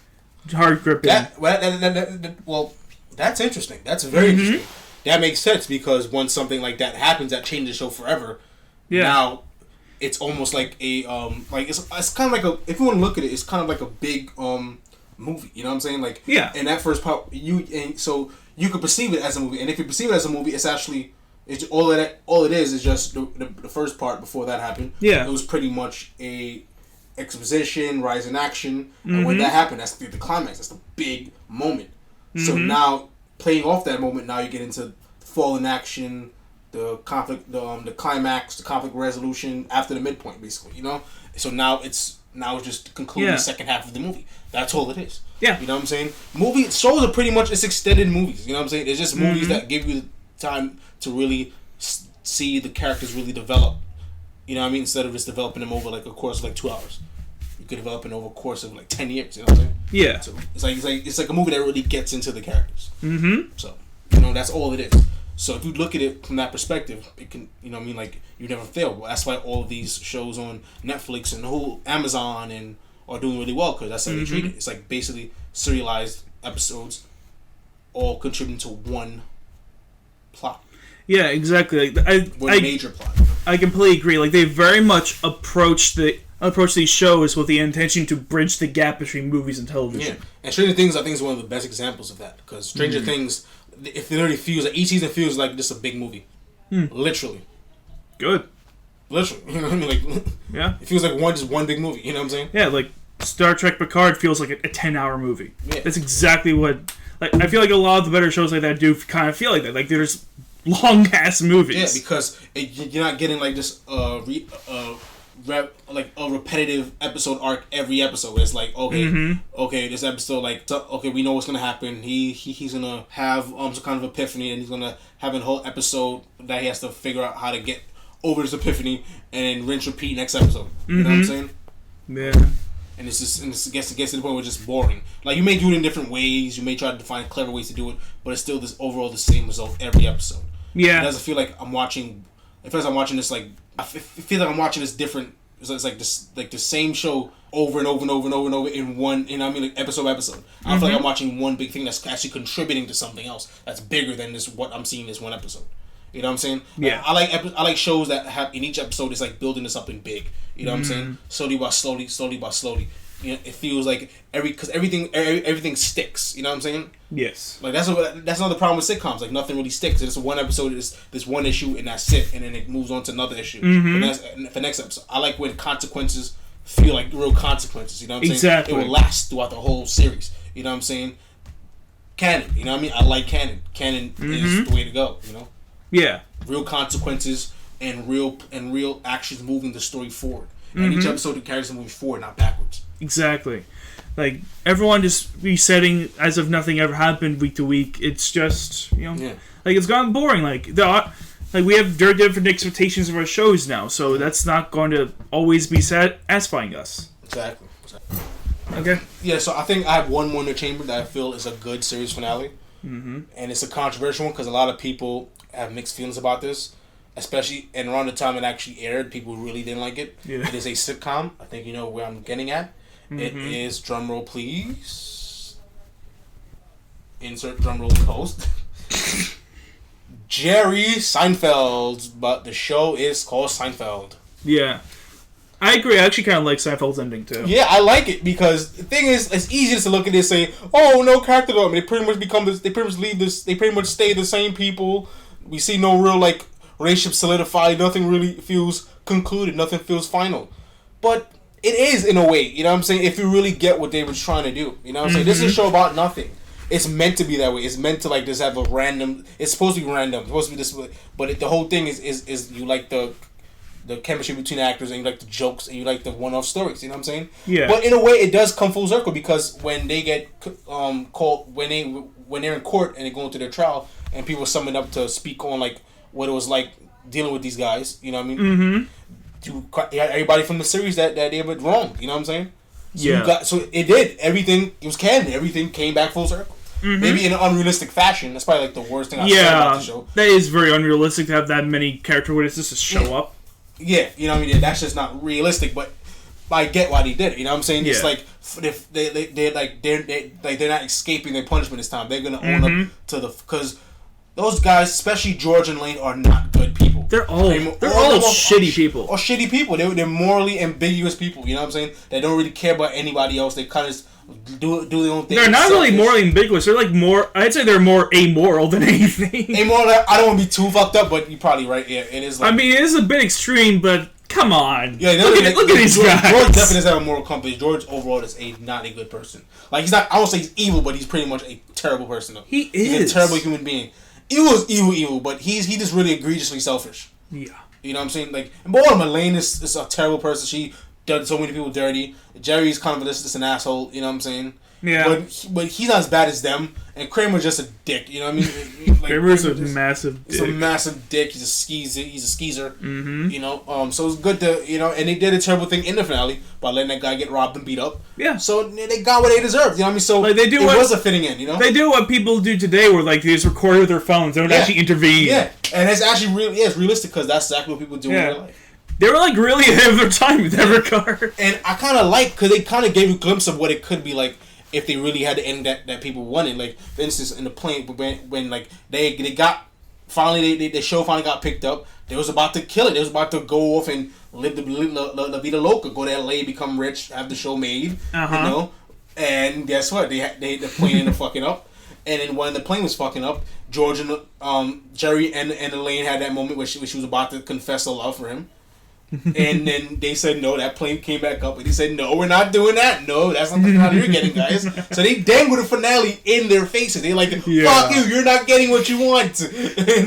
hard-gripping. Well, that's interesting. That's very interesting. That makes sense, because once something like that happens, that changes the show forever. Yeah. Now... It's almost like a it's kind of like if you want to look at it, it's kind of like a big movie. You know what I'm saying? Like, yeah. In that first part, so you could perceive it as a movie, and if you perceive it as a movie, it's actually all it is just the first part before that happened. Yeah. It was pretty much a exposition, rise in action, and when that happened, that's the climax. That's the big moment. So now playing off that moment, now you get into the fall in action. The conflict, the climax, the conflict resolution after the midpoint, basically, you know. So now it's just concluding the second half of the movie. That's all it is. Yeah. You know what I'm saying? Shows are pretty much it's extended movies. You know what I'm saying? It's just movies that give you time to really see the characters really develop. You know what I mean? Instead of just developing them over like a course of like 2 hours, you could develop it over a course of like 10 years. You know what I'm saying? Yeah. So it's like a movie that really gets into the characters. So you know that's all it is. So if you look at it from that perspective, it can, you know what I mean, like, you never fail. Well, that's why all of these shows on Netflix and the whole Amazon are doing really well, because that's how they treat it. It's like basically serialized episodes all contributing to one plot. Yeah, exactly. Like, major plot. You know? I completely agree. Like, they very much approach these shows with the intention to bridge the gap between movies and television. Yeah, and Stranger Things, I think, is one of the best examples of that, because Stranger Things... If it literally feels like each season feels like just a big movie, literally. Good. Literally, you know what I mean? Like, yeah, it feels like one big movie. You know what I'm saying? Yeah, like Star Trek Picard feels like a 10-hour movie. Yeah. That's exactly what. Like, I feel like a lot of the better shows like that do kind of feel like that. Like, there's long ass movies. Yeah, because you're not getting like just like a repetitive episode arc every episode. It's like okay, this episode we know what's gonna happen. He's gonna have some kind of epiphany, and he's gonna have a whole episode that he has to figure out how to get over this epiphany, and then rinse repeat next episode. You know what I'm saying? Yeah. And it gets to the point where it's just boring. Like, you may do it in different ways, you may try to find clever ways to do it, but it's still this overall the same result every episode. Yeah. It doesn't feel like I'm watching. It feels like I'm watching this like. I feel like I'm watching this different. It's like this, like the same show over and over and over and over and over in one. You know what I mean? Like episode by episode. I feel like I'm watching one big thing that's actually contributing to something else that's bigger than this. What I'm seeing in this one episode. You know what I'm saying? Yeah. I like shows that have in each episode it's like building to something big. You know what I'm saying? Slowly by slowly. You know, it feels like everything sticks. You know what I'm saying? Yes. Like that's another problem with sitcoms. Like nothing really sticks. It's one episode is this one issue and that's it, and then it moves on to another issue for next episode. I like when consequences feel like real consequences. You know what I'm saying? It will last throughout the whole series. You know what I'm saying? canon. You know what I mean? I like canon. Canon is the way to go. You know? Yeah. Real consequences and real actions moving the story forward. And each episode carries the movie forward, not backwards. Exactly. Like, everyone just resetting as if nothing ever happened week to week. It's just, like, it's gotten boring. Like, we have very different expectations of our shows now, so that's not going to always be satisfying us. Exactly. Okay. Yeah, so I think I have one more in the chamber that I feel is a good series finale. Mm-hmm. And it's a controversial one because a lot of people have mixed feelings about this. Especially, and around the time it actually aired, people really didn't like it. Yeah. It is a sitcom. I think you know where I'm getting at. Mm-hmm. It is, drumroll please, insert drumroll post, Jerry Seinfeld, but the show is called Seinfeld. Yeah. I agree. I actually kind of like Seinfeld's ending, too. Yeah, I like it because the thing is, it's easy to look at this and say, oh, no character development. They pretty much stay the same people. We see no real, like, relationship solidified, nothing really feels concluded, nothing feels final. But it is in a way, you know what I'm saying, if you really get what they were trying to do. You know what I'm saying? This is a show about nothing. It's meant to be that way. It's meant to like just have a random, it's supposed to be random, it's supposed to be this, but the whole thing is you like the chemistry between actors and you like the jokes and you like the one-off stories, you know what I'm saying? Yeah. But in a way it does come full circle because when they get called, when they're in court and they go into their trial and people summon up to speak on like what it was like dealing with these guys, you know what I mean? Mm-hmm. Everybody from the series that they were wrong, you know what I'm saying? So so it did. Everything, it was canon. Everything came back full circle. Mm-hmm. Maybe in an unrealistic fashion. That's probably like the worst thing I've said about the show. That is very unrealistic to have that many character witnesses to show up. Yeah, you know what I mean? That's just not realistic, but I get why they did it. You know what I'm saying? It's like if they're not escaping their punishment this time. They're gonna own up to because those guys, especially George and Lane, are not good people. They're all shitty people. Or shitty people. They're morally ambiguous people. You know what I'm saying? They don't really care about anybody else. They kind of do their own thing. They're not really morally ambiguous. They're like more. I'd say they're more amoral than anything. Amoral. I don't want to be too fucked up, but you're probably right. Yeah, it is. Like, I mean, it is a bit extreme, but come on. Yeah, look at these guys. George definitely doesn't have a moral compass. George overall is not a good person. Like he's not. I don't say he's evil, but he's pretty much a terrible person. Though. He is. He's a terrible human being. Evil is evil, but he just really egregiously selfish. Yeah. You know what I'm saying? Like, and both of them, Elaine is a terrible person. She done so many people dirty. Jerry's kind of just an asshole. You know what I'm saying? Yeah. But he's not as bad as them. And Kramer's just a dick. You know what I mean? Like, Kramer's a massive dick. He's a massive dick. He's a skeezer. Mm-hmm. You know? So it's good to, you know, and they did a terrible thing in the finale by letting that guy get robbed and beat up. Yeah. So they got what they deserved. You know what I mean? So like it was a fitting end, you know? They do what people do today where, like, they just record with their phones. They don't actually intervene. Yeah. And it's actually it's realistic because that's exactly what people do in real life. They were, like, really ahead of their time with that regard. And I kind of like, because they kind of gave you a glimpse of what it could be like if they really had the end that people wanted. Like, for instance, in the plane, when like, they got, finally, the show finally got picked up, they was about to kill it. They was about to go off and live La Vida Loca, go to LA, become rich, have the show made, you know? And guess what? The plane ended up fucking up. And then when the plane was fucking up, George and Jerry and Elaine had that moment where she was about to confess her love for him. And then they said no. That plane came back up, and he said, "No, we're not doing that. No, that's not the finale you're getting, guys." So they dangled the finale in their faces. They like, "Fuck you! You're not getting what you want."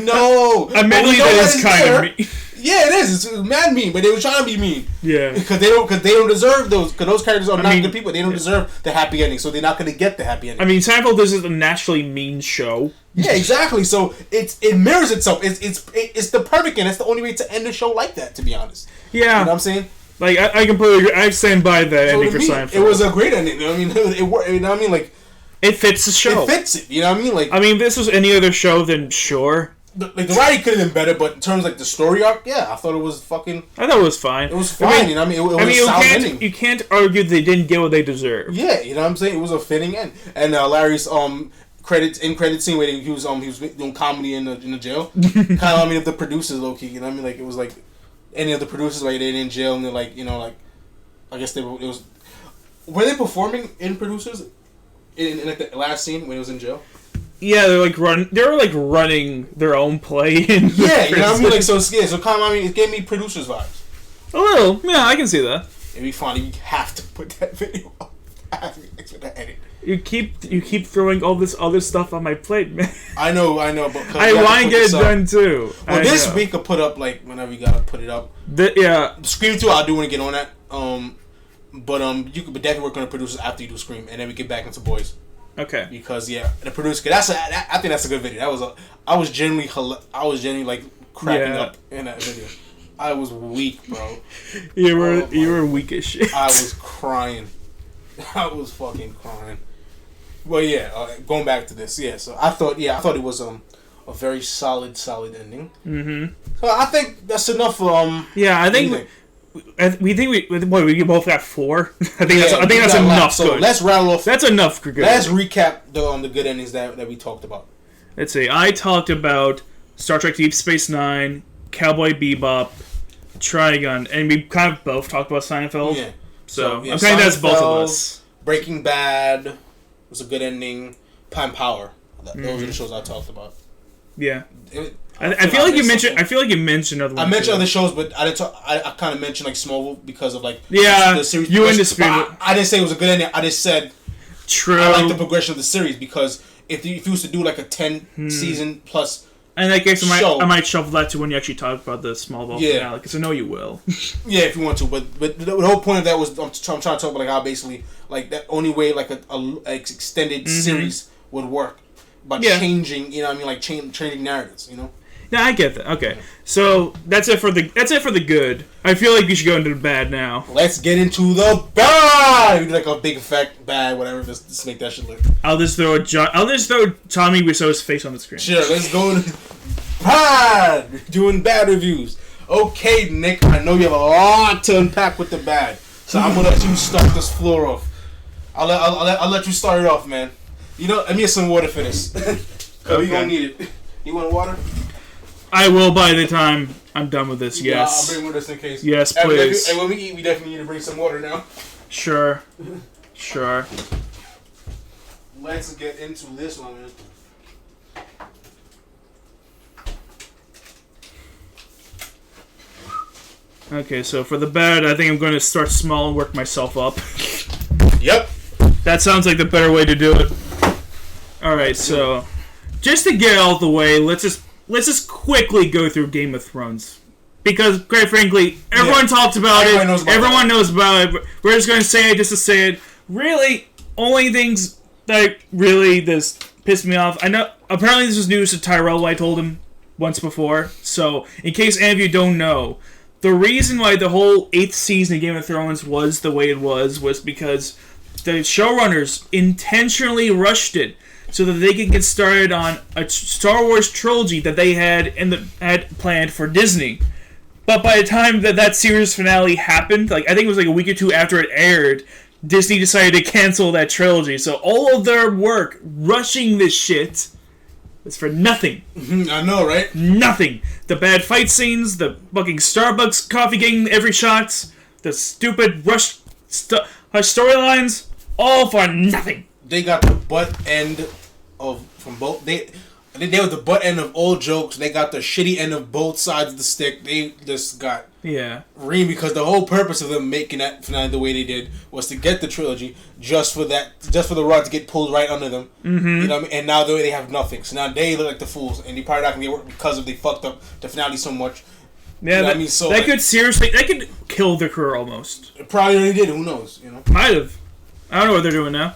No, admittedly, that is kind of mean. Yeah, it is. It's mad mean, but they were trying to be mean. Yeah, because they don't deserve those. Because those characters are not good people. They don't deserve the happy ending, so they're not going to get the happy ending. I mean, Seinfeld is a naturally mean show. Yeah, exactly. So it mirrors itself. It's the perfect end. It's the only way to end a show like that, to be honest. Yeah, you know what I'm saying? Like I completely agree. I stand by that ending for Seinfeld. It was a great ending. You know what I mean? It worked. You know what I mean? Like it fits the show. It fits it. You know what I mean? Like I mean, if this was any other show, then sure. The writing could have been better, but in terms of like the story arc, yeah, I thought it was fucking. I thought it was fine. It was fine. I mean, you know what I mean? It was a solid ending. You can't argue they didn't get what they deserved. Yeah, you know what I'm saying? It was a fitting end. And Larry's credit scene where he was doing comedy in the jail. Kind of of the producers low key. You know what I mean? Like it was like any of the producers like they're in jail and they're like, you know, like I guess were they performing in producers in like the last scene when he was in jail? Yeah, they were running their own play in yeah, you know what I mean? Like so kind of it gave me producers vibes. A little, yeah, I can see that. It'd be funny. You have to put that video up. Thanks for the edit. You keep throwing all this other stuff on my plate, man. I know, but I want to get it done too. Well, this week I put up like whenever you gotta put it up. Scream 2, I do want to get on that. But you could definitely work on the producers after you do Scream, and then we get back into Boys. Okay. Because the producer, I think that's a good video. I was genuinely like cracking up in that video. I was weak, bro. You were weak as shit. I was crying. I was fucking crying. Well, going back to this, so I thought it was a very solid ending. Mm-hmm. So I think that's enough. I think we both got 4. I think that's enough. So let's rattle off. That's enough. Good. Let's recap the good endings that we talked about. Let's see. I talked about Star Trek Deep Space Nine, Cowboy Bebop, Trigun, and we kind of both talked about Seinfeld. Yeah. So I'm saying that's both of us. Breaking Bad was a good ending. Prime Power. Those are the shows I talked about. Yeah. I feel like you mentioned. I feel like you mentioned other ones. I mentioned other shows, but I didn't. I kind of mentioned like Smallville because of like the series. You indispute. I didn't say it was a good ending. I just said true. I like the progression of the series because if you was to do like a 10 season plus. In that case, I might shuffle that to when you actually talk about the Smallville finale, because I know you will. Yeah, if you want to, but the whole point of that was I'm trying to talk about like how basically like that only way like a extended series would work by changing, you know what I mean, like changing narratives, you know. Yeah, I get that. Okay, so that's it for the good. I feel like we should go into the bad now. Let's get into the bad. We do like a big effect bad, whatever. Just make that shit look. I'll just throw Tommy Wiseau's face on the screen. Sure, let's go. Bad. Doing bad reviews. Okay, Nick. I know you have a lot to unpack with the bad, so I'm gonna let you start this floor off. I'll let you start it off, man. You know, let me get some water for this. We gonna need it. You want water? I will by the time I'm done with this, yes. I'll bring with us in case. Yes, please. And when we eat, we definitely need to bring some water now. Sure. Let's get into this one, man. Okay, so for the bad, I think I'm going to start small and work myself up. Yep. That sounds like the better way to do it. Alright, so just to get out of the way, let's just quickly go through Game of Thrones. Because, quite frankly, everyone talked about it. Everyone knows about it. We're just going to say it just to say it. Really, only things that really just pissed me off. I know, apparently this was news to Tyrell, I told him once before. So, in case any of you don't know, the reason why the whole 8th season of Game of Thrones was the way it was because the showrunners intentionally rushed it so that they could get started on a Star Wars trilogy that they had planned for Disney. But by the time that series finale happened, like I think it was like a week or two after it aired, Disney decided to cancel that trilogy. So all of their work rushing this shit was for nothing. I know, right? Nothing. The bad fight scenes, the fucking Starbucks coffee getting every shot, the stupid rushed storylines, all for nothing. They got the butt end from both. They were the butt end of all jokes. They got the shitty end of both sides of the stick. They just got reamed because the whole purpose of them making that finale the way they did was to get the trilogy just for the rug to get pulled right under them. Mm-hmm. You know what I mean? And now they have nothing. So now they look like the fools, and they probably not gonna get work because they fucked up the finale so much. Yeah, you know what I mean? So that could kill the career almost. It probably already did. Who knows? You know, might have. I don't know what they're doing now.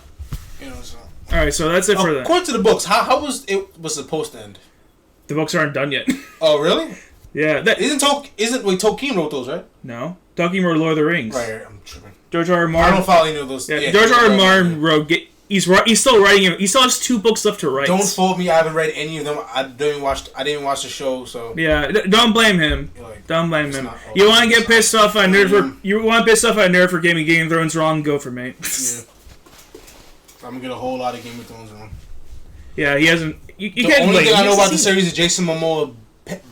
You know, so. All right, so that's it for that. According to the books, how was it supposed to end? The books aren't done yet. Oh, really? Yeah. Tolkien wrote those, right? No. Tolkien wrote Lord of the Rings. Right, I'm tripping. George R. R. Martin. I don't follow any of those. Yeah, George R. R. Martin wrote. He's still writing. He still has 2 books left to write. Don't fault me. I haven't read any of them. I didn't watch the show, so. Yeah, don't blame him. Don't blame him. You want to get pissed off at Nerd for getting Game of Thrones wrong? Go for me. Yeah. I'm gonna get a whole lot of Game of Thrones wrong. Yeah, he hasn't. The only thing I know about the series is Jason Momoa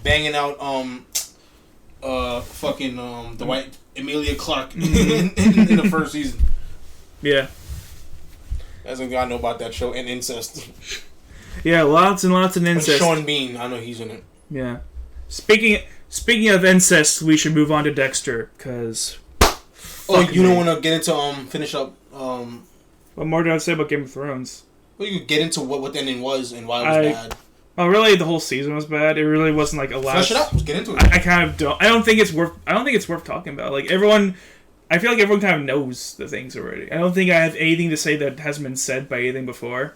banging out the white Emilia Clarke in the first season. Yeah. That's the thing I know about that show, and incest. Yeah, lots and lots of incest. And Sean Bean, I know he's in it. Yeah. Speaking of incest, we should move on to Dexter, because. Oh, you don't want to get into finish up What more do I have to say about Game of Thrones? Well, you could get into what the ending was and why it was bad. Well, really, the whole season was bad. It really wasn't like a last. Flesh it out. Let's get into it. I kind of don't. I don't think it's worth talking about. Like everyone, I feel like everyone kind of knows the things already. I don't think I have anything to say that hasn't been said by anything before.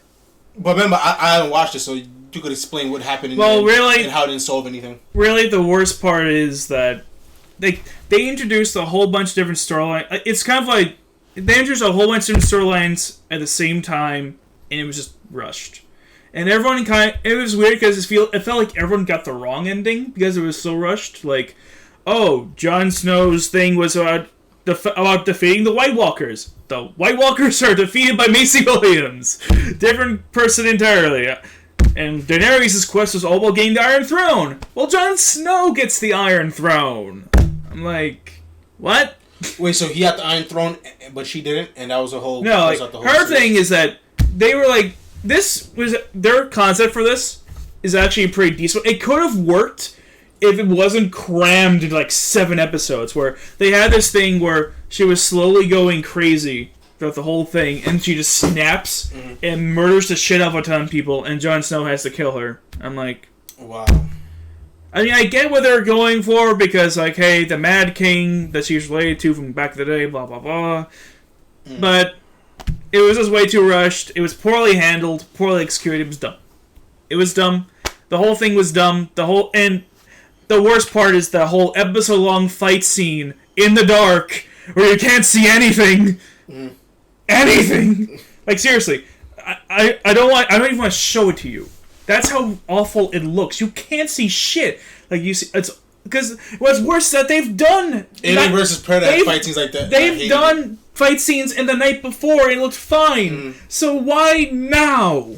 But remember, I haven't watched it, so you could explain what happened. Really, and how it didn't solve anything. Really, the worst part is that they introduced a whole bunch of different storylines. It's kind of like they introduced a whole bunch of different storylines at the same time, and it was just rushed. And everyone it was weird because it felt like everyone got the wrong ending because it was so rushed. Like, oh, Jon Snow's thing was about defeating the White Walkers. The White Walkers are defeated by Macy Williams. Different person entirely. And Daenerys' quest was all about getting the Iron Throne. Well, Jon Snow gets the Iron Throne. I'm like, what? Wait, so he had the Iron Throne, but she didn't, and that was a whole. No, like her thing is that they were like. This was their concept for this is actually pretty decent. It could have worked if it wasn't crammed into like 7 episodes where they had this thing where she was slowly going crazy throughout the whole thing and she just snaps and murders the shit out of a ton of people and Jon Snow has to kill her. I'm like, wow. I mean, I get what they're going for because like, hey, the Mad King that she's related to from back in the day, blah blah blah. But it was just way too rushed. It was poorly handled, poorly executed. It was dumb. It was dumb. The whole thing was dumb. And the worst part is the whole episode-long fight scene in the dark where you can't see anything. Anything. Like seriously, I don't even want to show it to you. That's how awful it looks. You can't see shit. Like you see, it's because what's worse is that they've done Alien versus Predator fight scenes like that. They've done fight scenes in the night before and it looked fine. So why now?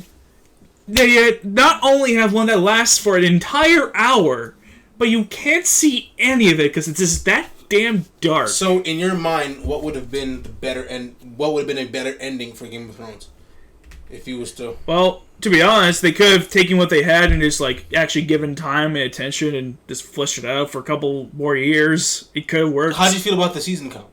They not only have one that lasts for an entire hour, but you can't see any of it because it's just that damn dark. So in your mind, what would have been what would have been a better ending for Game of Thrones? If you was to... Well, to be honest, they could have taken what they had and just like actually given time and attention and just fleshed it out for a couple more years. It could have worked. How do you feel about the season count?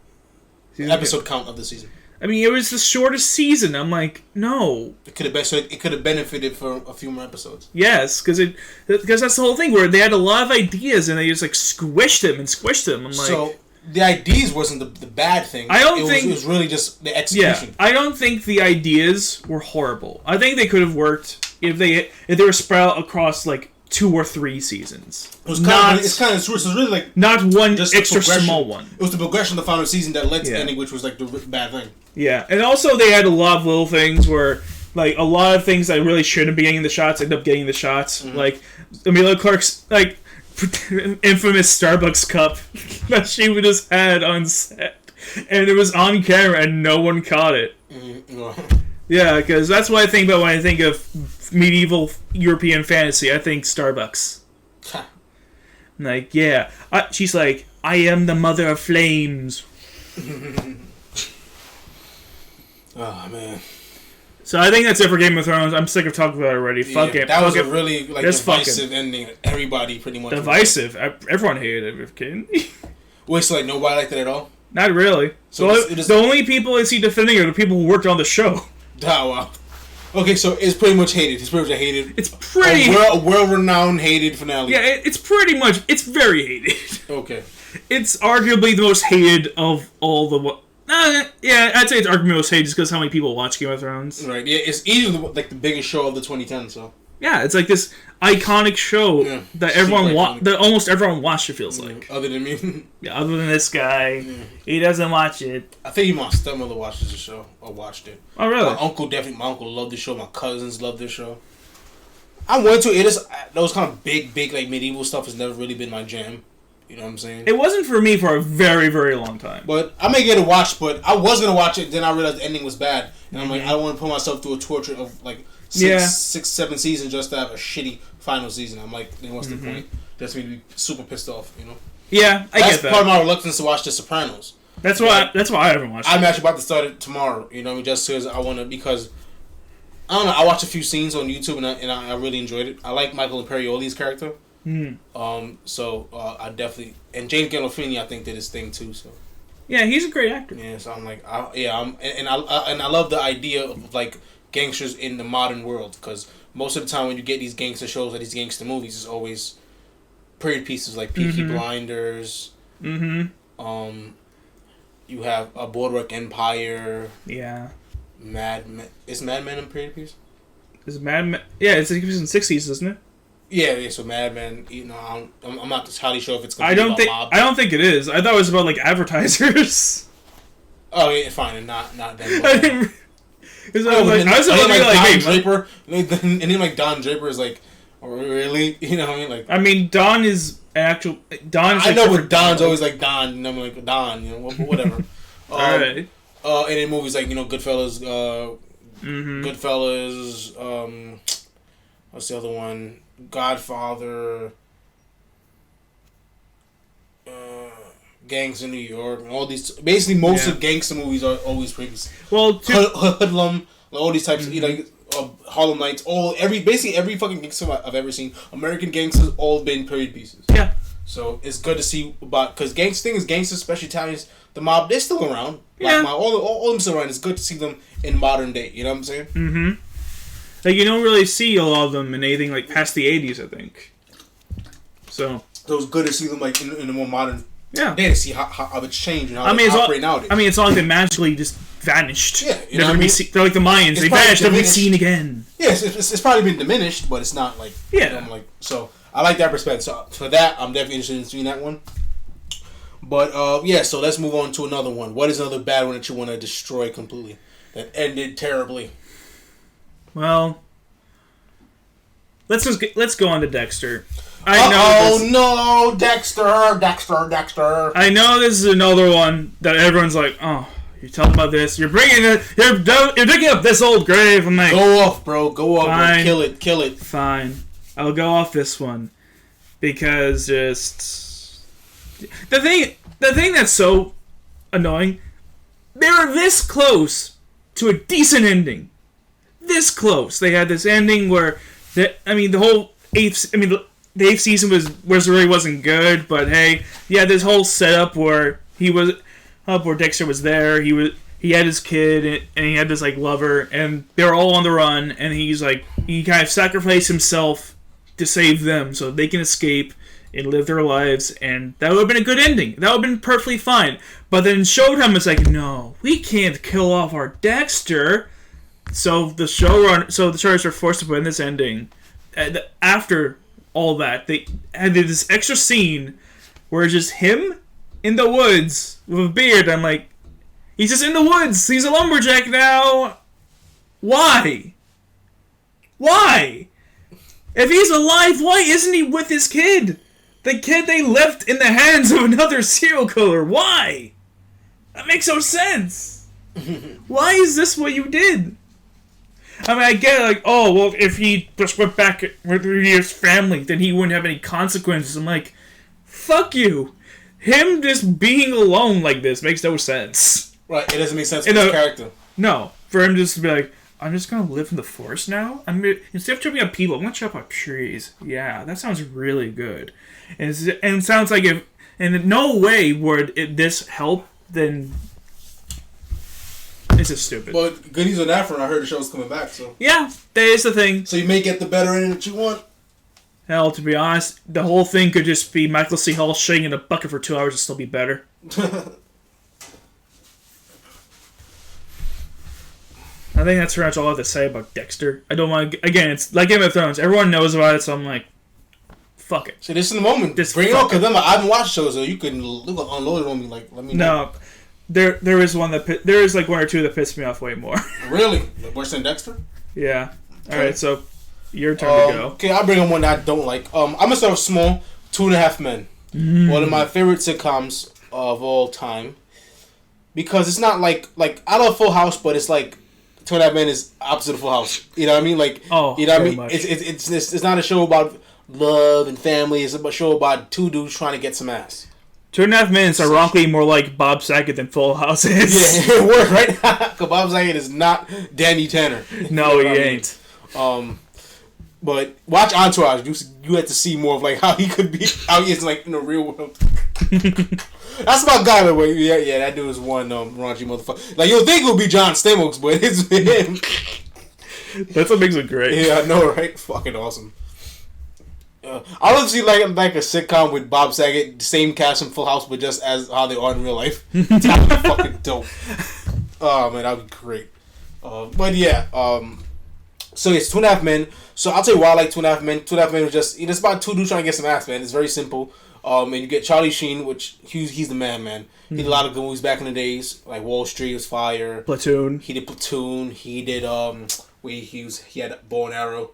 Episode count of the season. I mean, it was the shortest season. I'm like, no. It could have benefited for a few more episodes. Yes, because that's the whole thing where they had a lot of ideas and they just like squished them. I'm like, so the ideas wasn't the bad thing. It was really just the execution. Yeah, I don't think the ideas were horrible. I think they could have worked if they were spread out across like 2 or 3 seasons. It's kind of true. It's really like not one just extra small one. It was the progression of the final season that led to the ending, which was like the bad thing. Yeah, and also they had a lot of little things where like a lot of things that really shouldn't be getting the shots end up getting the shots. Like Emilia Clarke's like infamous Starbucks cup that she just had on set, and it was on camera and no one caught it. Yeah, because that's what I think about when I think of medieval European fantasy. I think Starbucks. Like, yeah. She's like, I am the mother of flames. Oh, man. So I think that's it for Game of Thrones. I'm sick of talking about it already. Fuck it. That was a really like divisive ending. Everybody pretty much... Divisive? Everyone hated it. Wait, so like nobody liked it at all? Not really. So the only people I see defending it are the people who worked on the show. Oh, wow. Okay, so it's pretty much hated. It's pretty much hated. It's pretty... A world-renowned hated finale. Yeah, it's pretty much... It's very hated. Okay. It's arguably the most hated of all the... yeah, I'd say it's arguably the most hated just because how many people watch Game of Thrones. Right, yeah, it's easily like the biggest show of the 2010s, so... Yeah, it's like this iconic show that that almost everyone watched, it feels like. Other than me. Yeah, other than this guy. Yeah. He doesn't watch it. I think my stepmother watches the show, or watched it. Oh, really? My uncle loved the show, my cousins loved the show. I went to it. Those kind of big, like, medieval stuff has never really been my jam. You know what I'm saying? It wasn't for me for a very, very long time. But I may get a watch, but I was going to watch it, then I realized the ending was bad. And I'm like, I don't want to put myself through a torture of, like... 6, 7 seasons just to have a shitty final season. I'm like, then what's the point? That's me to be super pissed off, you know? Yeah, I get that. That's part of my reluctance to watch The Sopranos. That's why I haven't watched it. I'm actually about to start it tomorrow, you know, just because I want to, because, I don't know, I watched a few scenes on YouTube and I really enjoyed it. I like Michael Imperioli's character. So I definitely, and James Gandolfini I think did his thing too, so. Yeah, he's a great actor. Yeah, so I'm like, and I love the idea of like gangsters in the modern world, because most of the time when you get these gangster shows or these gangster movies, it's always period pieces like Peaky Blinders. Mm-hmm. You have a Boardwalk Empire. Yeah. Mad Men. Is Mad Men a period piece? Is Mad Men? Yeah, it's in the 60s, isn't it? Yeah. So Mad Men. You know, I'm not entirely sure if it's. I don't think it is. I thought it was about like advertisers. Oh yeah, fine, and not that. I didn't. I was Don Draper, and then like Don Draper is like, oh, really? You know what I mean? Like, I mean, Don is an actual Don. Is I know, but Don's always like Don, and I'm like Don, you know, whatever. Alright. And in movies like, you know, Goodfellas, Goodfellas, what's the other one? Godfather, Gangs in New York, and all these. Basically, most of gangster movies are always previous. Well, Hoodlum, all these types of, you know, Harlem Nights, basically every fucking gangster I've ever seen, American gangsters, all been period pieces. Yeah. So it's good to see about, because gangsters, especially Italians, the mob, they're still around. Yeah. All of them still around. It's good to see them in modern day. You know what I'm saying? Mm-hmm. Like, you don't really see a lot of them in anything like past the 80s, I think. So it's good to see them like in a more modern day to see how it's changed and how they operate nowadays. I mean, it's not like they magically just vanished. Yeah, you know what I mean? They're like the Mayans. They vanished, never be seen again. Yes, it's probably been diminished, but it's not like, you know, like, so I like that perspective. So for that, I'm definitely interested in seeing that one. But so let's move on to another one. What is another bad one that you want to destroy completely that ended terribly? Well, let's go on to Dexter. No, Dexter. I know this is another one that everyone's like, oh, you're talking about this. You're digging up this old grave. I'm like, go off, bro. Go off, fine, bro. Kill it. Fine, I'll go off this one because just the thing that's so annoying. They were this close to a decent ending. This close. They had this ending where the eighth season really wasn't good, but hey, this whole setup where where Dexter was there, he had his kid and he had this like lover, and they were all on the run, and he kind of sacrificed himself to save them so they can escape and live their lives, and that would have been a good ending. That would have been perfectly fine. But then Showtime was like, no, we can't kill off our Dexter. So the showrunners are forced to put in this ending. After all that, they had this extra scene where it's just him in the woods with a beard. I'm like, he's just in the woods. He's a lumberjack now. Why? If he's alive, why isn't he with his kid? The kid they left in the hands of another serial killer. Why? That makes no sense. Why is this what you did? I mean, I get it, like, oh, well, if he just went back with his family, then he wouldn't have any consequences. I'm like, fuck you. Him just being alone like this makes no sense. Right, it doesn't make sense for his character. No, for him just to be like, I'm just gonna live in the forest now? Instead of chopping up people, I'm gonna chop up trees. Yeah, that sounds really good. And it sounds like and in no way would this help, then this is stupid. But goodies on that front, I heard the show's coming back, so. Yeah, that is the thing. So you may get the better ending that you want. Hell, to be honest, the whole thing could just be Michael C. Hall shitting in a bucket for 2 hours and still be better. I think that's pretty much all I have to say about Dexter. I don't want to... Again, it's like Game of Thrones. Everyone knows about it, so I'm like, fuck it. See, this is the moment. Bring it on, because I haven't watched shows, so you can unload it on me. Like, let me know. No, there is one that... There is like one or two that pissed me off way more. Really? Worse than Dexter? Yeah. Okay. Alright, so your turn to go. Okay, I'll bring on one that I don't like. I'm going to start with small. 2.5 Men. One of my favorite sitcoms of all time. Because it's not like I love Full House, but it's like 2.5 Men is opposite of Full House. You know what I mean? Like, you know what I mean? Much. It's not a show about love and family. It's a show about two dudes trying to get some ass. 2.5 Men is ironically more like Bob Saget than Full House is. Yeah, it worked, right? Because Bob Saget is not Danny Tanner. No, he ain't. But watch Entourage. You had to see more of like how he could be, how he is like in the real world. That's my guy. But yeah, that dude is one raunchy motherfucker. Like you'll think it would be John Stamos, but it's him. That's what makes it great. Yeah, I know, right? Fucking awesome. I would see like a sitcom with Bob Saget, same cast from Full House, but just as how they are in real life. That'd be fucking dope. Oh man, that'd be great. But yeah, so it's 2.5 Men. So I'll tell you why I like 2.5 Men. 2.5 Men was just it's about two dudes trying to get some ass, man. It's very simple. And you get Charlie Sheen, which he's the man. He did a lot of good movies back in the days, like Wall Street was fire. Platoon. He did Platoon. He did where he had a bow and arrow.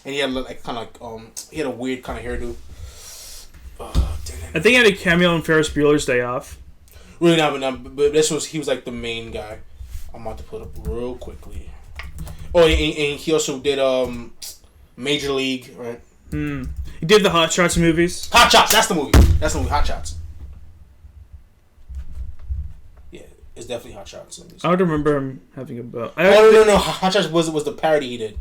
And he had like kind of he had a weird kind of hairdo. I think he had a cameo in Ferris Bueller's Day Off. Really not, but he was like the main guy. I'm about to put up real quickly. Oh, and he also did Major League, right? He did the Hot Shots movies. Hot Shots, that's the movie. Hot Shots. Yeah, it's definitely Hot Shots. I would remember him having a bow. No. Hot Shots was the parody he did.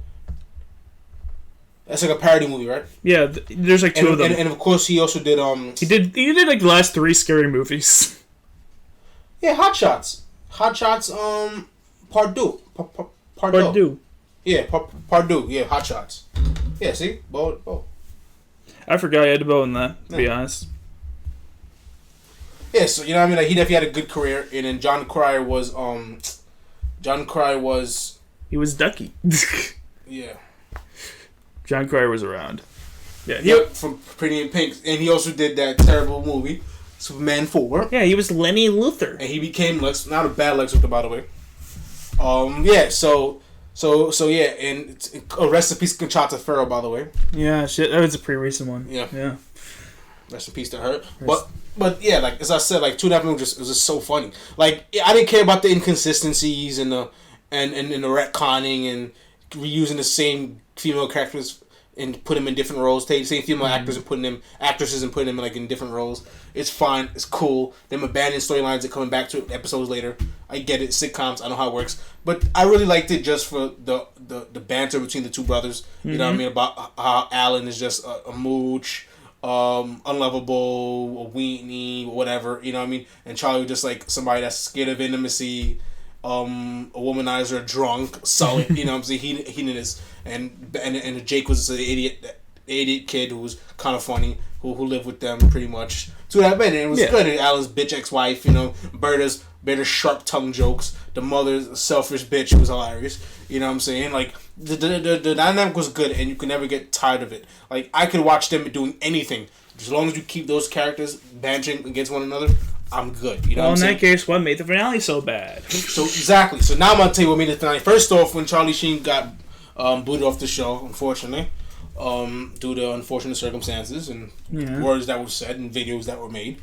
That's like a parody movie, right? Yeah, there's like two of them. And of course he also did He did like the last 3 scary movies. Yeah, Hot Shots. Part 2. Part 2. Yeah, part 2. Yeah, Hot Shots. Yeah, see? Bow. I forgot he had a bow in that, to be honest. Yeah, so you know what I mean? Like he definitely had a good career, and then John Cryer was he was Ducky. Yeah. John Cryer was around. Yeah, from Pretty in Pink, and he also did that terrible movie, Superman 4. Yeah, he was Lenny Luthor, and he became Lex, not a bad Lex Luthor, by the way. Yeah, so yeah, and rest in peace, Conchata Ferro, by the way. Yeah, shit, that was a pretty recent one. Yeah. Rest in peace to her. But yeah, like as I said, like 2.5 Men was just so funny. Like I didn't care about the inconsistencies and the retconning and reusing the same female characters and put them in different roles. Take the same female actors and putting them in like in different roles. It's fine. It's cool. Them abandoned storylines that coming back to it episodes later. I get it. Sitcoms. I know how it works. But I really liked it just for the banter between the two brothers. You know what I mean? About how Alan is just a mooch, unlovable, a weenie, whatever. You know what I mean? And Charlie just like somebody that's scared of intimacy, a womanizer, drunk, sullen. You know what I'm saying? He did this. And Jake was an idiot kid who was kind of funny, who lived with them pretty much. 2.5 Men, and it was good. And Alan's bitch ex-wife, you know, Berta's sharp tongue jokes. The mother's selfish bitch who was hilarious. You know what I'm saying? Like the dynamic was good, and you can never get tired of it. Like I could watch them doing anything as long as you keep those characters bantering against one another. I'm good. You know. Well, in that case, what made the finale so bad? So exactly. So now I'm gonna tell you what made the finale. First off, when Charlie Sheen got booted off the show, unfortunately, due to unfortunate circumstances and words that were said and videos that were made,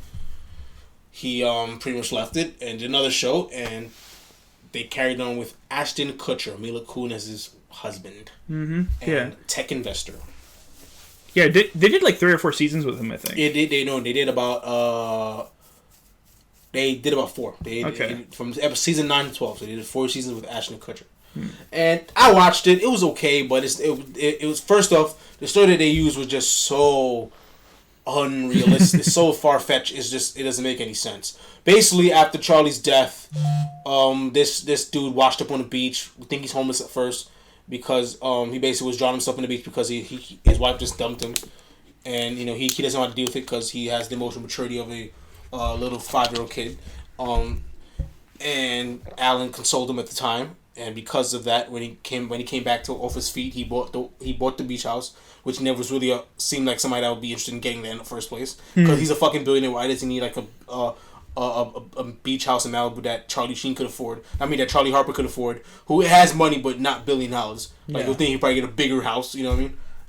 he pretty much left it and did another show, and they carried on with Ashton Kutcher, Mila Kunis' husband, and tech investor. Yeah, they did like 3 or 4 seasons with him, I think. Yeah, they did about 4. From season 9 to 12. So they did 4 seasons with Ashton Kutcher. And I watched it. It was okay, but it was first off, the story that they used was just so unrealistic, so far fetched. It doesn't make any sense. Basically, after Charlie's death, this dude washed up on the beach. We think he's homeless at first because he basically was drawing himself on the beach because his wife just dumped him, and you know he doesn't know how to deal with it because he has the emotional maturity of a little 5-year-old kid. And Alan consoled him at the time. And because of that, when he came back to off his feet, he bought the beach house, which never was really seemed like somebody that would be interested in getting there in the first place. Because he's a fucking billionaire. Why does he need like a beach house in Malibu that Charlie Sheen could afford? I mean, that Charlie Harper could afford, who has money but not $1 billion. Like you'll think he'd probably get a bigger house. You know what